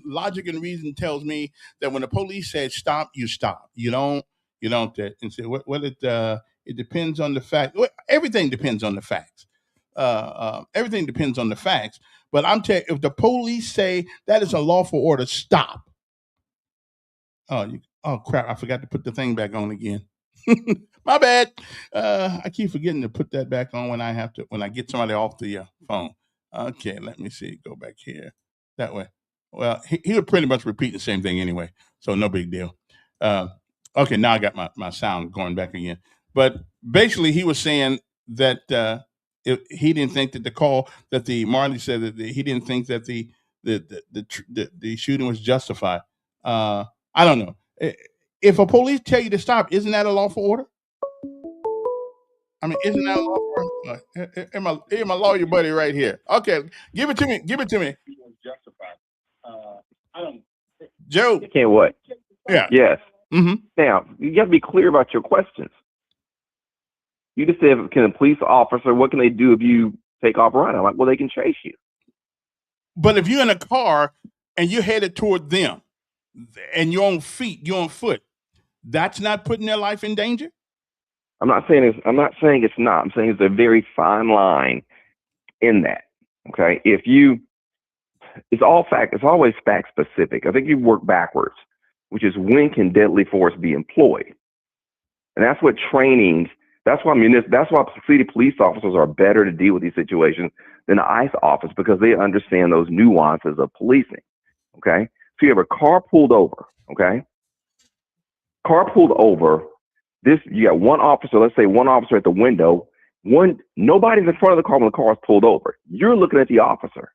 logic and reason tells me that when the police says stop, you stop. You don't and say what it depends on the fact. Well, everything depends on the facts. Everything depends on the facts. But I'm telling you, if the police say that is a lawful order, stop. Oh crap! I forgot to put the thing back on again. My bad. I keep forgetting to put that back on when I get somebody off the phone. Okay, let me see. Go back here. That way. Well, he would pretty much repeat the same thing anyway, so no big deal. Uh, okay, now I got my sound going back again. But basically, he was saying that he didn't think that the call that the Marley said that he didn't think that the shooting was justified. I don't know. If a police tell you to stop, isn't that a lawful order? I mean, isn't that a lawful order? Here's my lawyer buddy right here. Okay, give it to me. Give it to me. Joe.
You can't what?
Yeah.
Yes.
Mm-hmm.
Now, you got to be clear about your questions. You just said, can a police officer, what can they do if you take off running? I'm like, well, they can chase you.
But if you're in a car and you're headed toward them and you're on foot, that's not putting their life in danger?
I'm not saying it's not. I'm saying it's a very fine line in that. Okay. It's always fact specific. I think you work backwards, which is when can deadly force be employed? And that's what that's why city police officers are better to deal with these situations than the ICE office, because they understand those nuances of policing. Okay. So you have a car pulled over. Okay. Car pulled over. You got one officer, let's say one officer at the window. Nobody's in front of the car when the car is pulled over. You're looking at the officer.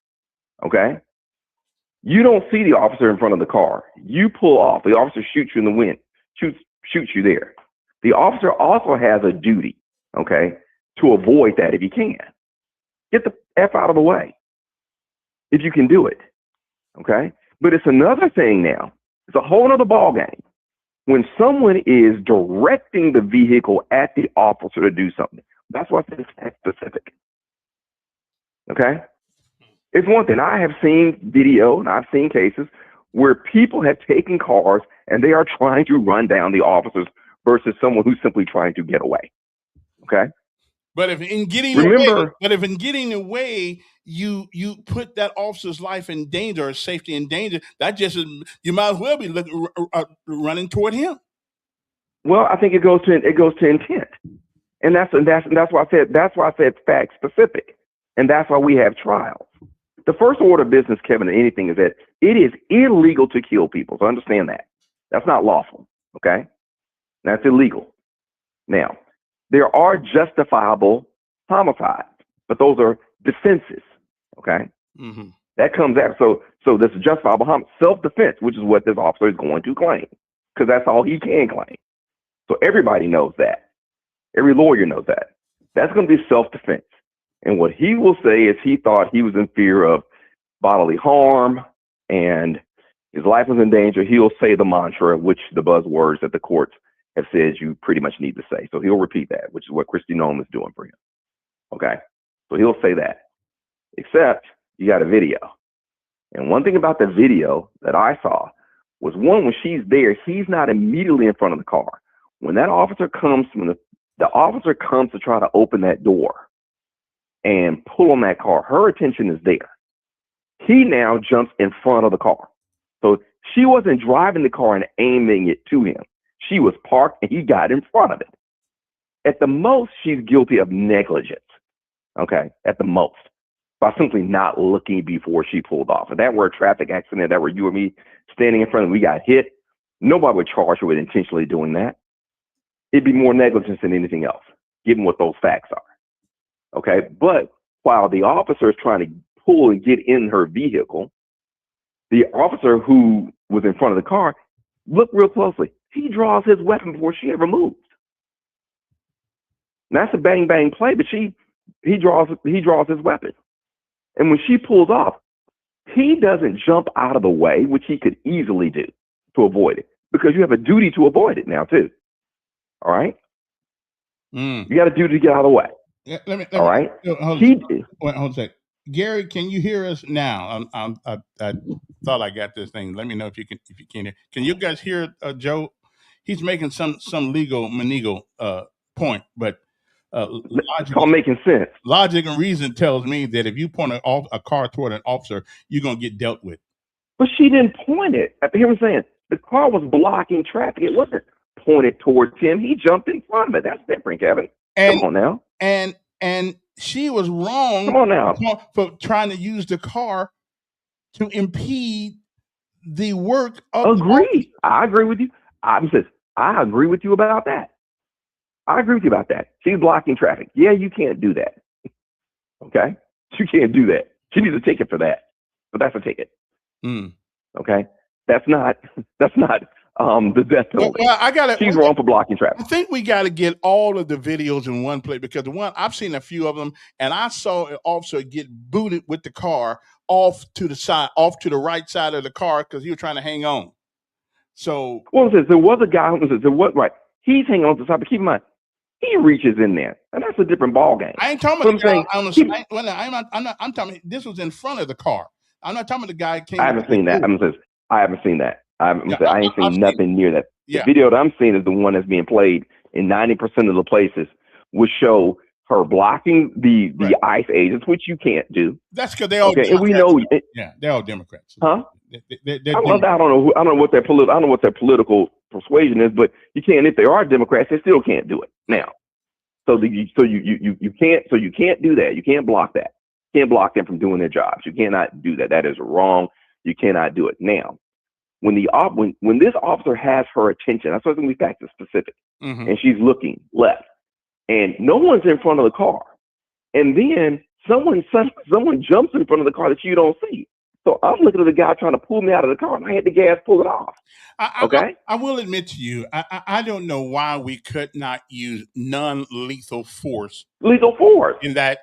Okay. You don't see the officer in front of the car. You pull off. The officer shoots you in the wind, shoots you there. The officer also has a duty, okay, to avoid that if you can. Get the F out of the way if you can do it, okay? But it's another thing now. It's a whole other ballgame. When someone is directing the vehicle at the officer to do something, that's why it's specific, okay? It's one thing. I have seen video and I've seen cases where people have taken cars and they are trying to run down the officers versus someone who's simply trying to get away. Okay.
But if in getting away, you put that officer's life in danger or safety in danger, that just is, you might as well be running toward him.
Well, I think it goes to intent, and that's why I said fact specific, and that's why we have trials. The first order of business, Kevin, in anything is that it is illegal to kill people. So understand that. That's not lawful. Okay. That's illegal. Now, there are justifiable homicides, but those are defenses. Okay.
Mm-hmm.
That comes after. So this is justifiable self-defense, which is what this officer is going to claim, because that's all he can claim. So everybody knows that. Every lawyer knows that. That's going to be self-defense. And what he will say is he thought he was in fear of bodily harm and his life was in danger. He'll say the mantra, which the buzzwords that the courts have said you pretty much need to say. So he'll repeat that, which is what Kristi Noem is doing for him. Okay. So he'll say that, except you got a video. And one thing about the video that I saw was, one, when she's there, he's not immediately in front of the car. When that officer comes, when the officer comes to try to open that door and pull on that car, her attention is there. He now jumps in front of the car. So she wasn't driving the car and aiming it to him. She was parked and he got in front of it. At the most, she's guilty of negligence. Okay, at the most, by simply not looking before she pulled off. If that were a traffic accident, that were you or me standing in front and we got hit, nobody would charge her with intentionally doing that. It'd be more negligence than anything else, given what those facts are. Okay, but while the officer is trying to pull and get in her vehicle, the officer who was in front of the car, look real closely. He draws his weapon before she ever moves. And that's a bang bang play, but he draws his weapon. And when she pulls off, he doesn't jump out of the way, which he could easily do to avoid it, because you have a duty to avoid it now too. All right? You got a duty to get out of the way.
Yeah, let me,
all right?
Hold on a sec. Gary, can you hear us now? I thought I got this thing. Let me know if you can hear. Can you guys hear Joe? He's making some legal point, but
it's all making sense.
Logic and reason tells me that if you point a car toward an officer, you're gonna get dealt with.
But she didn't point it. Hear what I'm saying? The car was blocking traffic. It wasn't pointed towards him. He jumped in front of it. That's different, Kevin. Come on now.
And she was wrong.
Come on now.
For trying to use the car to impede the work of.
Agree. I agree with you. I agree with you about that. I agree with you about that. She's blocking traffic. Yeah, you can't do that. Okay? You can't do that. She needs a ticket for that. But that's a ticket. Okay? That's not the death penalty.
Well,
she's wrong for blocking traffic.
I think we got to get all of the videos in one place, because the one I've seen a few of them, and I saw an officer get booted with the car off to the right side of the car because he was trying to hang on. So,
there was a guy who said, right? He's hanging on to the side, but keep in mind, he reaches in there, and that's a different ball game.
I ain't talking about the guy on the side. I'm talking. This was in front of the car. I'm not talking about the guy who came.
I haven't seen that. I haven't seen that. I ain't seen nothing near that.
Yeah.
The video that I'm seeing is the one that's being played in 90% of the places, would show her blocking the ICE agents, which you can't do.
That's because they all
Democrats. And we know.
They're all Democrats.
Huh?
They're
I don't know what their political persuasion is, but you can't. If they are Democrats, they still can't do it now. So you can't do that. You can't block that. You can't block them from doing their jobs. You cannot do that. That is wrong. You cannot do it now. When this officer has her attention, that's why we back to specific, and she's looking left, and no one's in front of the car, and then someone jumps in front of the car that you don't see. So I'm looking at the guy trying to pull me out of the car, and I had the gas pull it off.
I will admit to you, I don't know why we could not use non-lethal force.
Lethal force
in that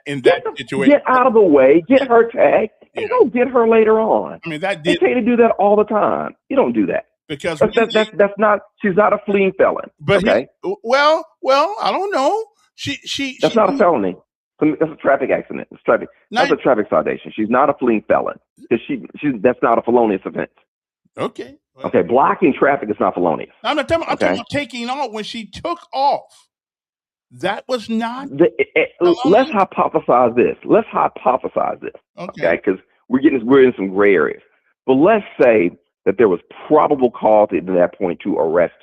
situation.
Get out of the way, get her tagged, and go get her later on.
I mean, they
tell you to do that all the time. You don't do that
because
that's not. She's not a fleeing felon.
But
okay.
Well, I don't know. That's
not a felony. That's a traffic accident. It's traffic. That's a traffic citation. She's not a fleeing felon because that's not a felonious offense.
Okay.
Okay. Blocking traffic is not felonious.
I'm talking about taking off. When she took off, that was not.
Let's hypothesize this. Okay. Because we're in some gray areas. But let's say that there was probable cause at that point to arrest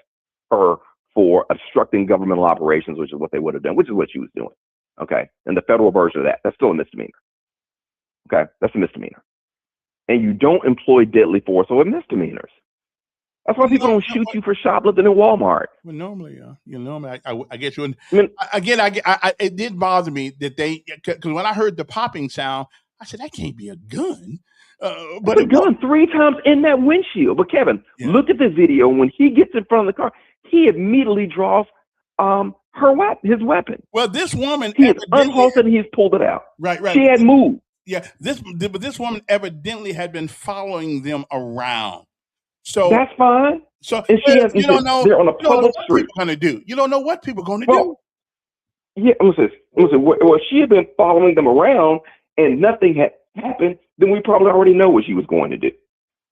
her for obstructing governmental operations, which is what they would have done, which is what she was doing. Okay. And the federal version of that's still a misdemeanor. Okay. That's a misdemeanor. And you don't employ deadly force over misdemeanors. That's why people don't shoot you for shoplifting in Walmart.
Well, normally, I guess you. It did bother me that because when I heard the popping sound, I said that can't be a gun.
But a gun 3 times in that windshield. But Kevin, look at the video. When he gets in front of the car, he immediately draws his weapon.
Well, this woman,
he is unholstered and he's pulled it out.
Right.
She had moved.
Yeah, this woman evidently had been following them around. So
that's fine.
So
you don't know. They're on a public street.
Going to do. You don't know what people are going to do.
Yeah, listen. Well, she had been following them around, and nothing had happened. then we probably already know what she was going to do.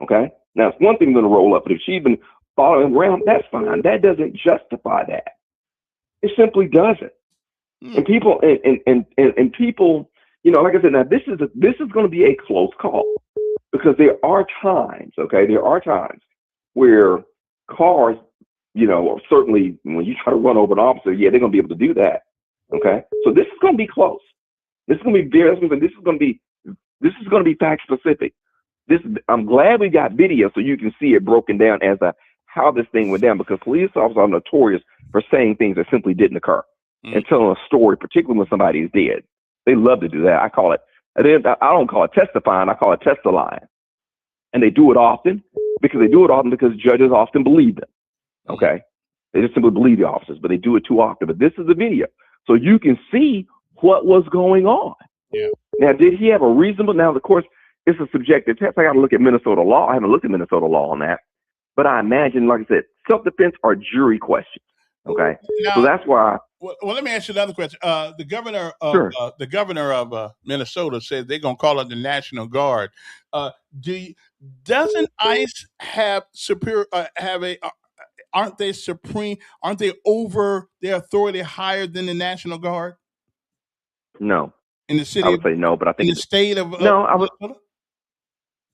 Okay? Now, it's one thing going to roll up, but if she's been following around, that's fine. That doesn't justify that. It simply doesn't. And people, and people, like I said, now this is going to be a close call, because there are times, where cars, certainly when you try to run over an officer, yeah, they're going to be able to do that. Okay, so this is going to be close. This is going to be fact specific. I'm glad we got video so you can see it broken down as how this thing went down, because police officers are notorious for saying things that simply didn't occur and telling a story, particularly when somebody is dead. They love to do that. I don't call it testifying. I call it testifying. And they do it often because judges often believe them. Okay. They just simply believe the officers, but they do it too often. But this is a video, so you can see what was going on.
Yeah.
Now, did he have a reasonable? Now, of course, it's a subjective test. I got to look at Minnesota law. I haven't looked at Minnesota law on that, but I imagine, like I said, self-defense are jury questions. Okay,
now,
so that's why.
Well, let me ask you another question. The governor of Minnesota said they're going to call it the National Guard. Doesn't ICE have superior? Aren't they supreme? Aren't they over their authority higher than the National Guard?
No.
In the city,
I would say no, but I think
in the state of
no.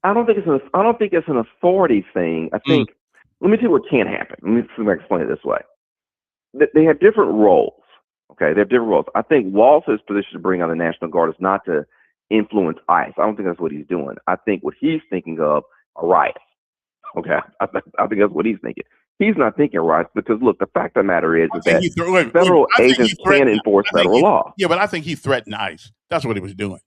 I don't think it's an authority thing. I think. Let me tell you what can happen. Let me explain it this way. They have different roles. Okay, they have different roles. I think Walz's position to bring on the National Guard is not to influence ICE. I don't think that's what he's doing. I think what he's thinking of are riots. Okay, I think that's what he's thinking. He's not thinking riots because, look, the fact of the matter is that federal agents can enforce federal law.
Yeah, but I think he threatened ICE. That's what he was doing.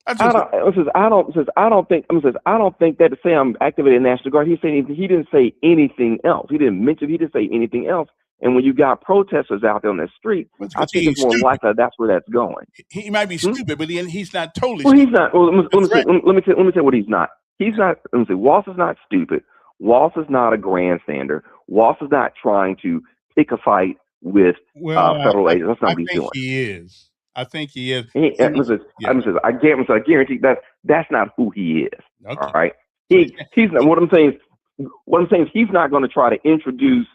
I don't think that to say I'm activating the National Guard. He didn't say anything else. He didn't say anything else. And when you got protesters out there on the street, I think it's more likely that's where that's going.
He might be stupid, but he's not totally.
Well, he's not. Well, let me tell you what he's not. He's not. Let me say, Walz is not stupid. Walz is not a grandstander. Walz is not trying to pick a fight with federal agents. That's not what he's doing.
I think he is.
I guarantee that's not who he is. Okay. All right. He's not. What I'm saying is he's not going to try to introduce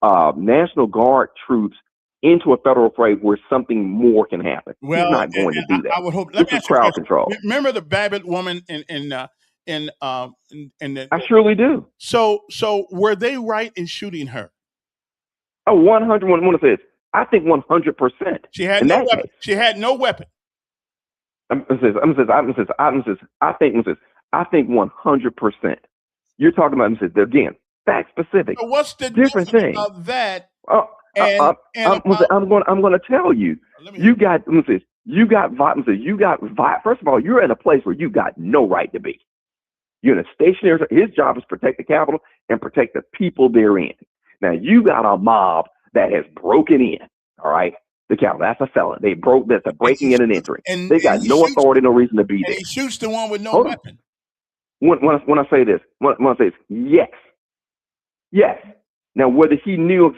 National Guard troops into a federal fight where something more can happen.
Well,
he's not going to do that.
I would hope.
This is crowd control.
Remember the Babbitt woman in
I surely do.
So were they right in shooting her?
Oh, 100. One of this. I think 100%.
She had no weapon. She had no weapon.
I think 100%. You're talking about again, fact specific.
So what's the
different thing
of that?
I'm going to tell you. You got first of all, you're in a place where you got no right to be. You're in a stationary. His job is protect the Capitol and protect the people therein. Now you got a mob that has broken in. All right, the Capitol. That's a felon. That's a breaking in and entering. They got no authority, no reason to be there.
He shoots the one with no weapon.
When I say this, yes. Now whether he knew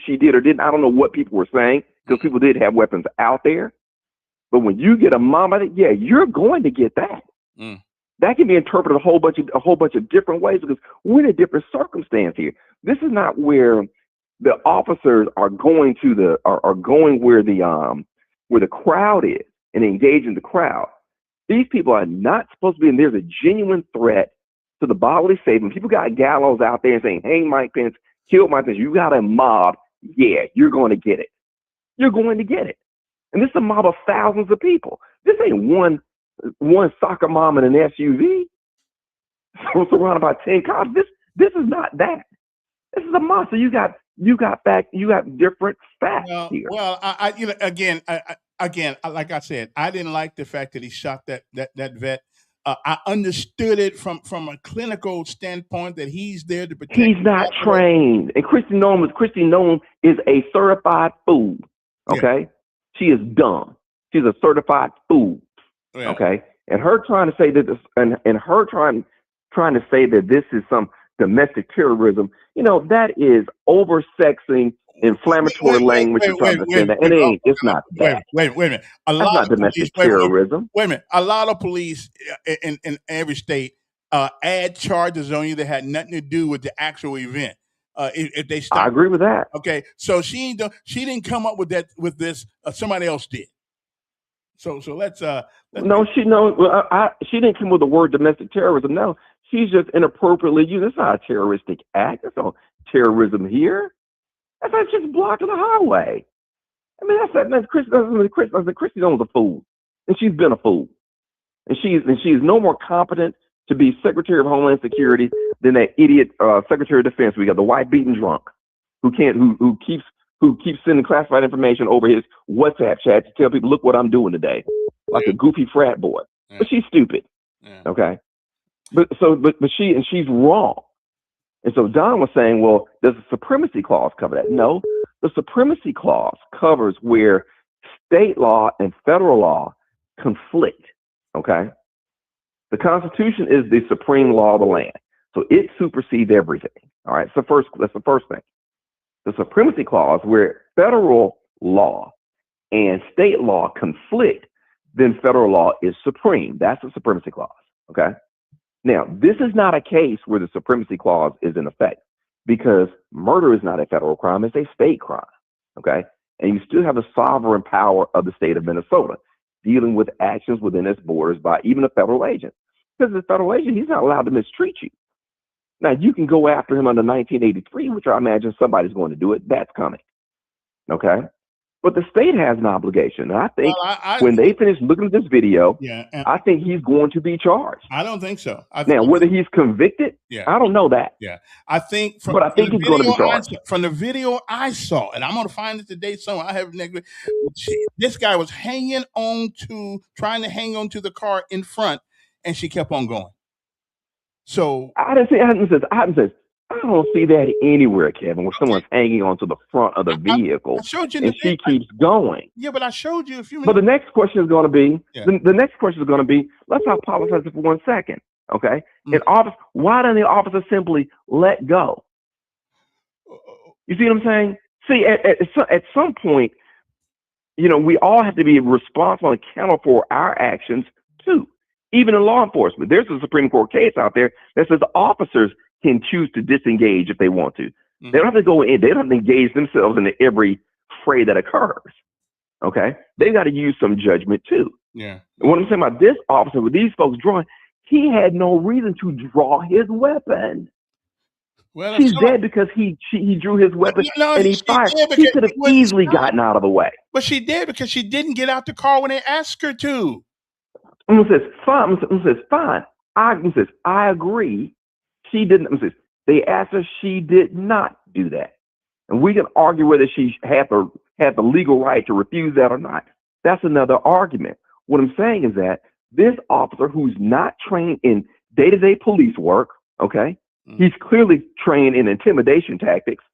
she did or didn't, I don't know what people were saying because people did have weapons out there. But when you get a mob, you're going to get that. That can be interpreted a whole bunch of different ways because we're in a different circumstance here. This is not where the officers are going where the crowd is and engaging the crowd. These people are not supposed to be, and there's a genuine threat to the bodily safety. When people got gallows out there and saying, "Hang Mike Pence, kill Mike Pence," you got a mob. Yeah, you're going to get it. You're going to get it. And this is a mob of thousands of people. This ain't one soccer mom in an SUV surrounded by 10 cops. This is not that. This is a mob. So you got different facts here.
Well, again, like I said, I didn't like the fact that he shot that vet. I understood it from a clinical standpoint that he's there to protect.
He's not trained, and Kristi Noem is a certified fool. Okay, she is dumb. She's a certified fool. Yeah. Okay, and her trying to say that this, and her trying to say that this is some domestic terrorism. That is oversexing inflammatory language to try to defend that. And it's not that.
Wait a minute.
That's not domestic terrorism.
Wait a minute. A lot of police in every state add charges on you that had nothing to do with the actual event. If they stop.
I agree with that.
Okay, so she didn't come up with this. Somebody else did. So let's
no, she didn't come with the word domestic terrorism. No, she's just inappropriately used. It's not a terroristic act. There's no terrorism here. That's just blocking the highway. I mean, that's Christy Owens a fool, and she's been a fool, and she's no more competent to be Secretary of Homeland Security than that idiot Secretary of Defense. We got the white beaten drunk who keeps sending classified information over his WhatsApp chat to tell people, look what I'm doing today, like a goofy frat boy. Yeah. But she's stupid. Yeah. Okay. But she's wrong. And so Don was saying, well, does the Supremacy Clause cover that? No, the Supremacy Clause covers where state law and federal law conflict. Okay. The Constitution is the supreme law of the land. So it supersedes everything. All right. That's the first thing. The Supremacy Clause, where federal law and state law conflict, then federal law is supreme. That's the Supremacy Clause. Okay. Now, this is not a case where the Supremacy Clause is in effect, because murder is not a federal crime, it's a state crime. Okay. And you still have the sovereign power of the state of Minnesota dealing with actions within its borders by even a federal agent. Because the federal agent, he's not allowed to mistreat you. Now, you can go after him under 1983, which I imagine somebody's going to do it. That's coming. Okay? But the state has an obligation. And I think when they finish looking at this video, I think he's going to be charged.
I don't think so.
Now, whether he's convicted, I don't know that.
Yeah. I think he's
going to be charged.
From the video I saw, and I'm going to find it today somewhere. I have this guy was trying to hang on to the car in front, and she kept on going. So
I don't see that anywhere, Kevin, where someone's hanging onto the front of the vehicle and she keeps going.
Yeah, but I showed you a few minutes.
But the next question is going to be, the next question is going to be, let's hypothesize it for 1 second, okay? Why doesn't the officer simply let go? You see what I'm saying? See, at some point, we all have to be responsible and accountable for our actions too. Even in law enforcement, there's a Supreme Court case out there that says officers can choose to disengage if they want to. Mm-hmm. They don't have to go in. They don't have to engage themselves into every fray that occurs. Okay? They've got to use some judgment too.
Yeah.
And what I'm saying about this officer, with these folks drawing, he had no reason to draw his weapon.
Well,
she's dead because he drew his weapon and he fired. He could have easily gotten out of the way.
But she did because she didn't get out the car when they asked her to.
Fine. I agree. She didn't. They asked her. She did not do that, and we can argue whether she had the legal right to refuse that or not. That's another argument. What I'm saying is that this officer, who's not trained in day-to-day police work, okay, he's clearly trained in intimidation tactics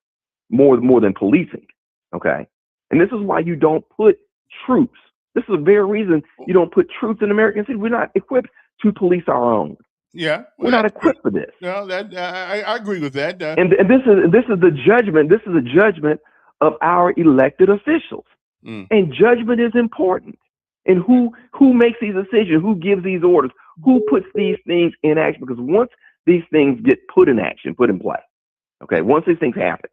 more than policing, okay, and this is why you don't put troops. This is the very reason you don't put troops in American cities. We're not equipped to police our own.
Yeah,
we're not equipped for this.
No, I agree with that.
And this is the judgment. This is the judgment of our elected officials. And judgment is important. And who makes these decisions? Who gives these orders? Who puts these things in action? Because once these things get put in action, put in play, okay, once these things happen,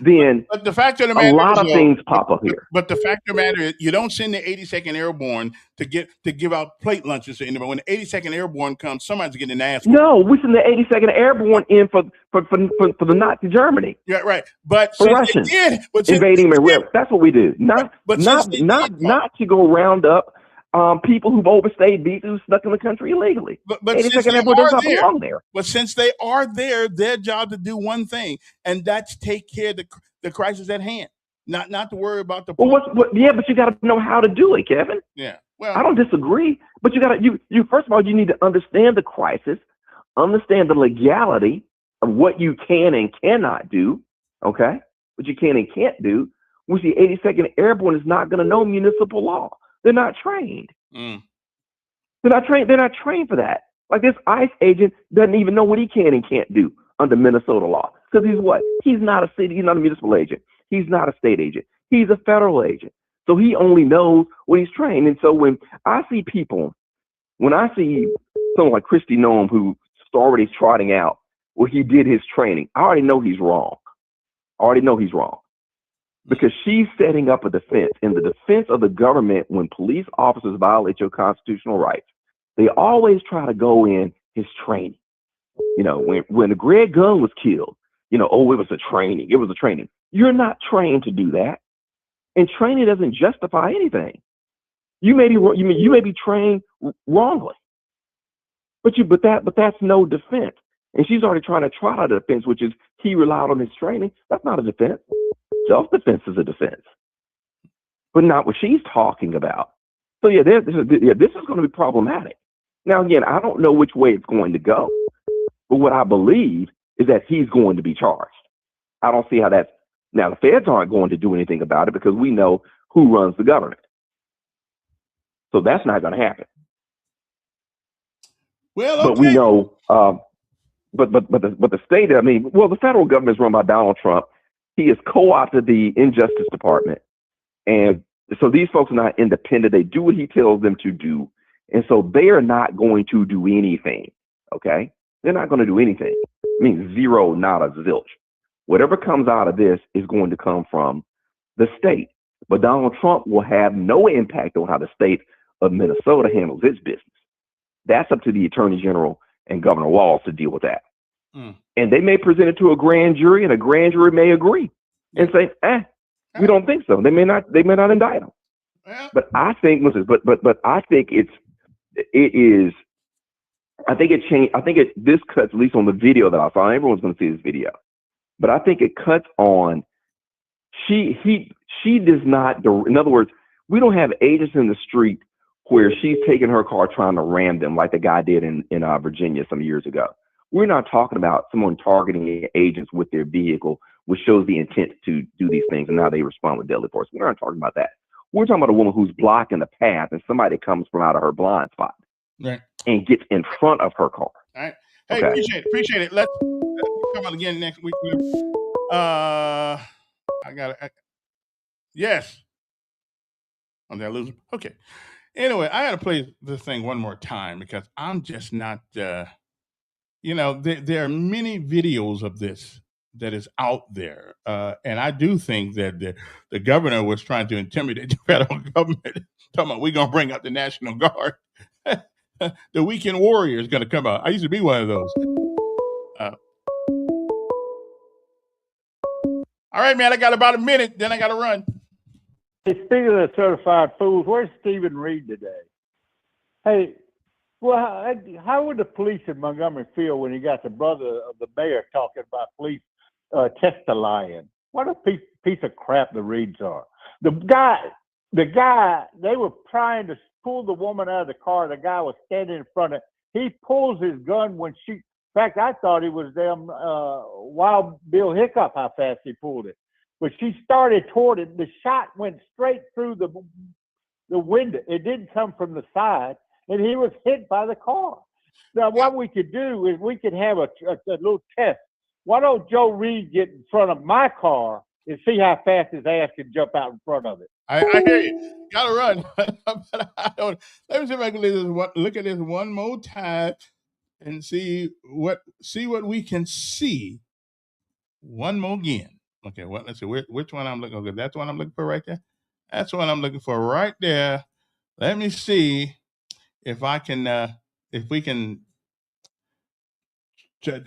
then
but the fact of the matter
a lot of things pop up here.
But the fact of the matter is, you don't send the 82nd Airborne to give out plate lunches to anybody. When the 82nd Airborne comes, somebody's getting an ass.
No, we send the 82nd Airborne in for the Nazi Germany.
Yeah, right. But
for Russians invading America, that's what we do. Not to go round up people who've overstayed visas, who snuck in the country illegally.
But 82nd Airborne does not belong there. But since they are there, their job to do one thing, and that's take care of the crisis at hand. Not to worry about the.
Well, but you got to know how to do it, Kevin.
Yeah. Well,
I don't disagree, but you first of all, you need to understand the crisis, understand the legality of what you can and cannot do. Okay, what you can and can't do. Which the 82nd Airborne is not going to know municipal law. They're not trained. They're not trained. They're not trained for that. Like this ICE agent doesn't even know what he can and can't do under Minnesota law. Because he's what? He's not a city. He's not a municipal agent. He's not a state agent. He's a federal agent. So he only knows what he's trained. And so when I see someone like Kristi Noem who's already trotting out where he did his training, I already know he's wrong. Because she's setting up a defense. In the defense of the government, when police officers violate your constitutional rights, they always try to go in his training. You know, when Greg Gunn was killed, you know, it was a training. You're not trained to do that. And training doesn't justify anything. You may be trained wrongly. But that's no defense. And she's already trying to trot out a defense, which is he relied on his training. That's not a defense. Self-defense is a defense, but not what she's talking about. So this is going to be problematic. Now, again, I don't know which way it's going to go, but what I believe is that he's going to be charged. I don't see how that's, now the feds aren't going to do anything about it because we know who runs the government. So that's not going to happen.
Well, okay.
But we know, but the state, the federal government is run by Donald Trump. He has co-opted the Injustice Department. And so these folks are not independent. They do what he tells them to do. And so they are not going to do anything. Okay? They're not going to do anything. I mean, zero, not a zilch. Whatever comes out of this is going to come from the state. But Donald Trump will have no impact on how the state of Minnesota handles its business. That's up to the Attorney General and Governor Walz to deal with that. And they may present it to a grand jury, and a grand jury may agree and say, we don't think so. They may not indict him. But I think, I think this cuts, at least on the video that I saw. Everyone's going to see this video, but I think it cuts on. She does not. In other words, we don't have agents in the street where she's taking her car trying to ram them like the guy did in Virginia some years ago. We're not talking about someone targeting agents with their vehicle, which shows the intent to do these things, and now they respond with deadly force. We're not talking about that. We're talking about a woman who's blocking the path, and somebody comes from out of her blind spot, right, and gets in front of her car.
All right. Hey, okay. Appreciate it. Let's come out again next week. Yes. I'm there losing. Okay. Anyway, I got to play this thing one more time because I'm just not. There are many videos of this that is out there. And I do think that the governor was trying to intimidate the federal government, talking about we're going to bring out the National Guard. The weekend warrior is going to come out. I used to be one of those. All right, man, I got about a minute, then I got to run.
Hey, speaking of the certified fools, where's Stephen Reed today? Hey, well, how would the police in Montgomery feel when he got the brother of the mayor talking about police testifying? What a piece of crap the Reeds are. The guy, they were trying to pull the woman out of the car. The guy was standing in front of. He pulls his gun when she. In fact, I thought he was damn Wild Bill Hickok. How fast he pulled it, but she started toward it. The shot went straight through the window. It didn't come from the side. And he was hit by the car. Now, what we could do is we could have a little test. Why don't Joe Reed get in front of my car and see how fast his ass can jump out in front of it?
I hear you. Gotta run. Let me see if I can look at this one more time and see what we can see. One more again. Okay, let's see which one I'm looking for. Okay, that's the one I'm looking for right there. That's the one I'm looking for right there. Let me see. If I can, if we can try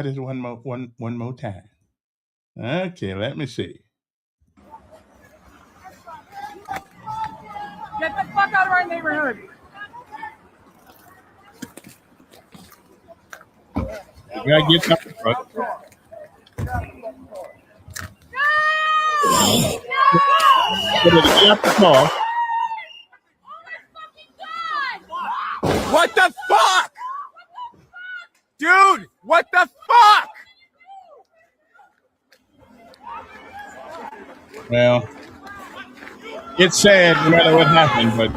this one more time. Okay, let me see.
Get the fuck out of our neighborhood.
You gotta get something, bro. No!
What the fuck? Dude, what the fuck?
Well, it's sad no matter what happened, but.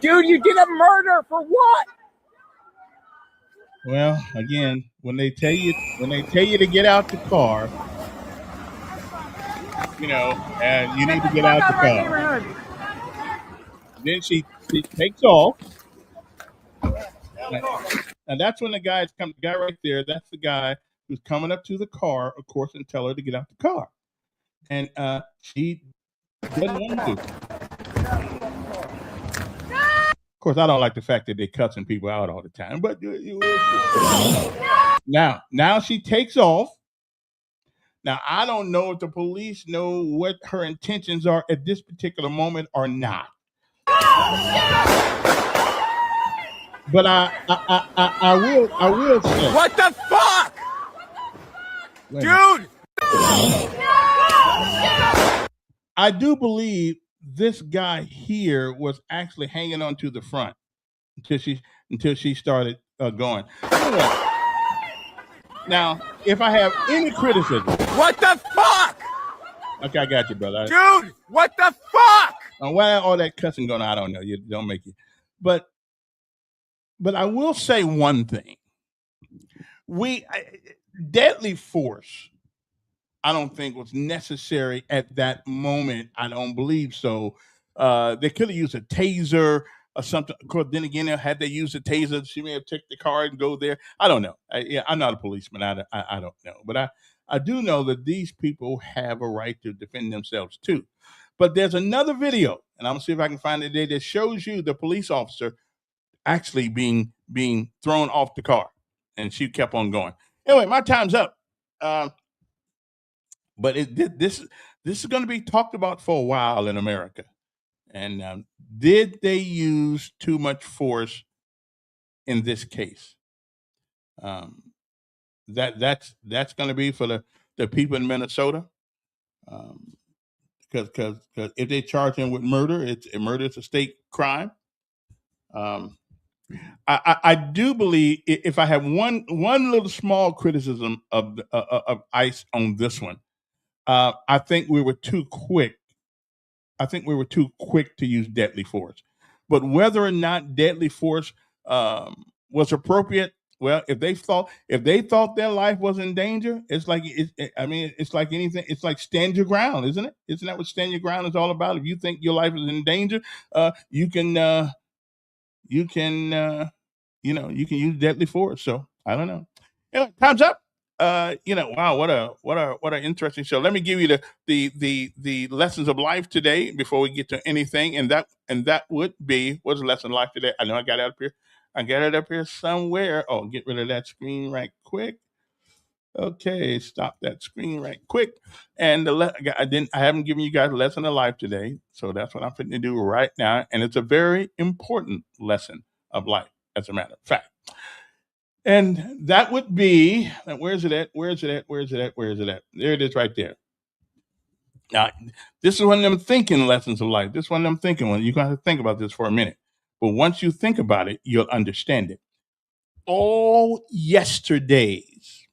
Dude, you did a murder for what?
Well, again, when they tell you to get out the car, and you need to get out the car. Then she takes off. And that's when the guy right there, that's the guy who's coming up to the car, of course, and tell her to get out the car. And she doesn't want to. Of course, I don't like the fact that they're cussing people out all the time, but now she takes off. Now, I don't know if the police know what her intentions are at this particular moment or not. But I will say.
What the fuck? Dude!
I do believe this guy here was actually hanging on to the front until she started going. Now, if I have any criticism.
What the fuck?
Okay, I got you, brother.
Dude, what the fuck?
Why all that cussing going on, I don't know. You don't make it. But I will say one thing. Deadly force, I don't think was necessary at that moment. I don't believe so. They could have used a taser or something. Of course, then again, had they used a taser, she may have taken the car and go there. I don't know. I'm not a policeman. I don't know. But I do know that these people have a right to defend themselves too. But there's another video, and I'm going to see if I can find it today, that shows you the police officer actually being thrown off the car, and she kept on going. Anyway, my time's up. But this is going to be talked about for a while in America. And did they use too much force in this case? That's going to be for the people in Minnesota. Because if they charge him with murder, it's a state crime. I do believe, if I have one little small criticism of ICE on this one, I think we were too quick. I think we were too quick to use deadly force. But whether or not deadly force was appropriate, well, if they thought their life was in danger, it's like it's like anything. It's like stand your ground, isn't it? Isn't that what stand your ground is all about? If you think your life is in danger, you can use deadly force. So I don't know. Anyway, time's up. Wow, what an interesting show. Let me give you the lessons of life today before we get to anything, and that would be, what's the lesson of life today? I know I got it up here. I got it up here somewhere. Oh, get rid of that screen right quick. Okay, stop that screen right quick. And I haven't given you guys a lesson of life today, so that's what I'm fitting to do right now, and it's a very important lesson of life, as a matter of fact. And that would be, where is it at? There it is right there. Now, this is one of them thinking lessons of life. This is one of them thinking ones. You're going to have to think about this for a minute. But once you think about it, you'll understand it. All yesterdays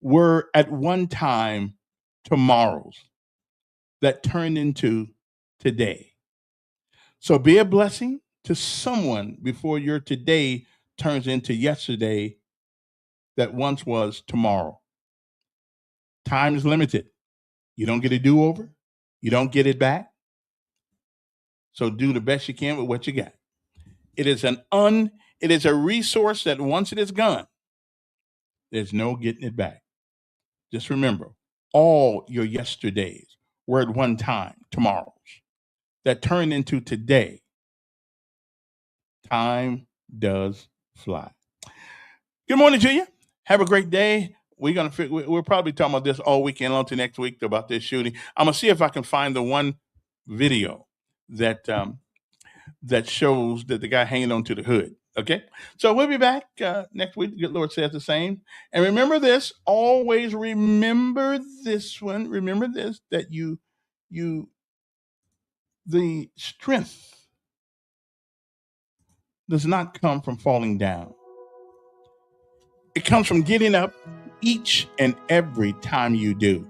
were at one time tomorrows that turned into today. So be a blessing to someone before your today turns into yesterday that once was tomorrow. Time is limited. You don't get a do-over. You don't get it back. So do the best you can with what you got. It is a resource that once it is gone, there's no getting it back. Just remember, all your yesterdays were at one time tomorrows that turned into today. Time does fly. Good morning to you. Have a great day. We're probably talking about this all weekend on to next week about this shooting. I'm gonna see if I can find the one video that shows that the guy hanging on to the hood. Okay, so we'll be back next week. Good Lord says the same. And remember this. Always remember this one. Remember this, that the strength does not come from falling down. It comes from getting up each and every time you do.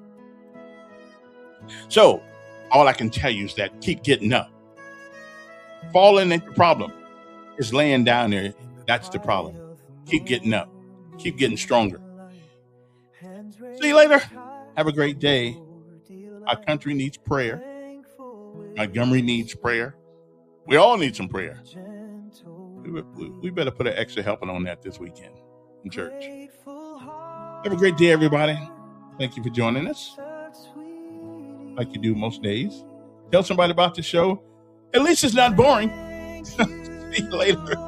So all I can tell you is that keep getting up. Falling ain't the problem. It's laying down there. That's the problem. Keep getting up. keep getting stronger. See you later. Have a great day. Our country needs prayer. Montgomery needs prayer. We all need some prayer. We better put an extra helping on that this weekend in church. Have a great day, everybody. Thank you for joining us. Like you do most days. Tell somebody about the show. At least it's not boring. See you later.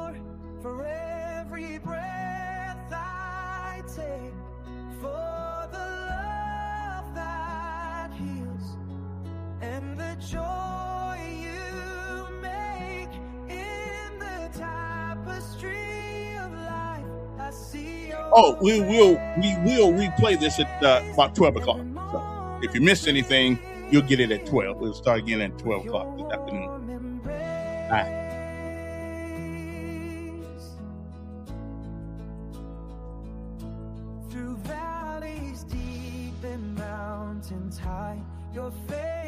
Oh, we will replay this at about 12 o'clock. So if you missed anything, you'll get it at 12. We'll start again at 12 o'clock this afternoon. Bye.
Through valleys deep and mountains high, your faith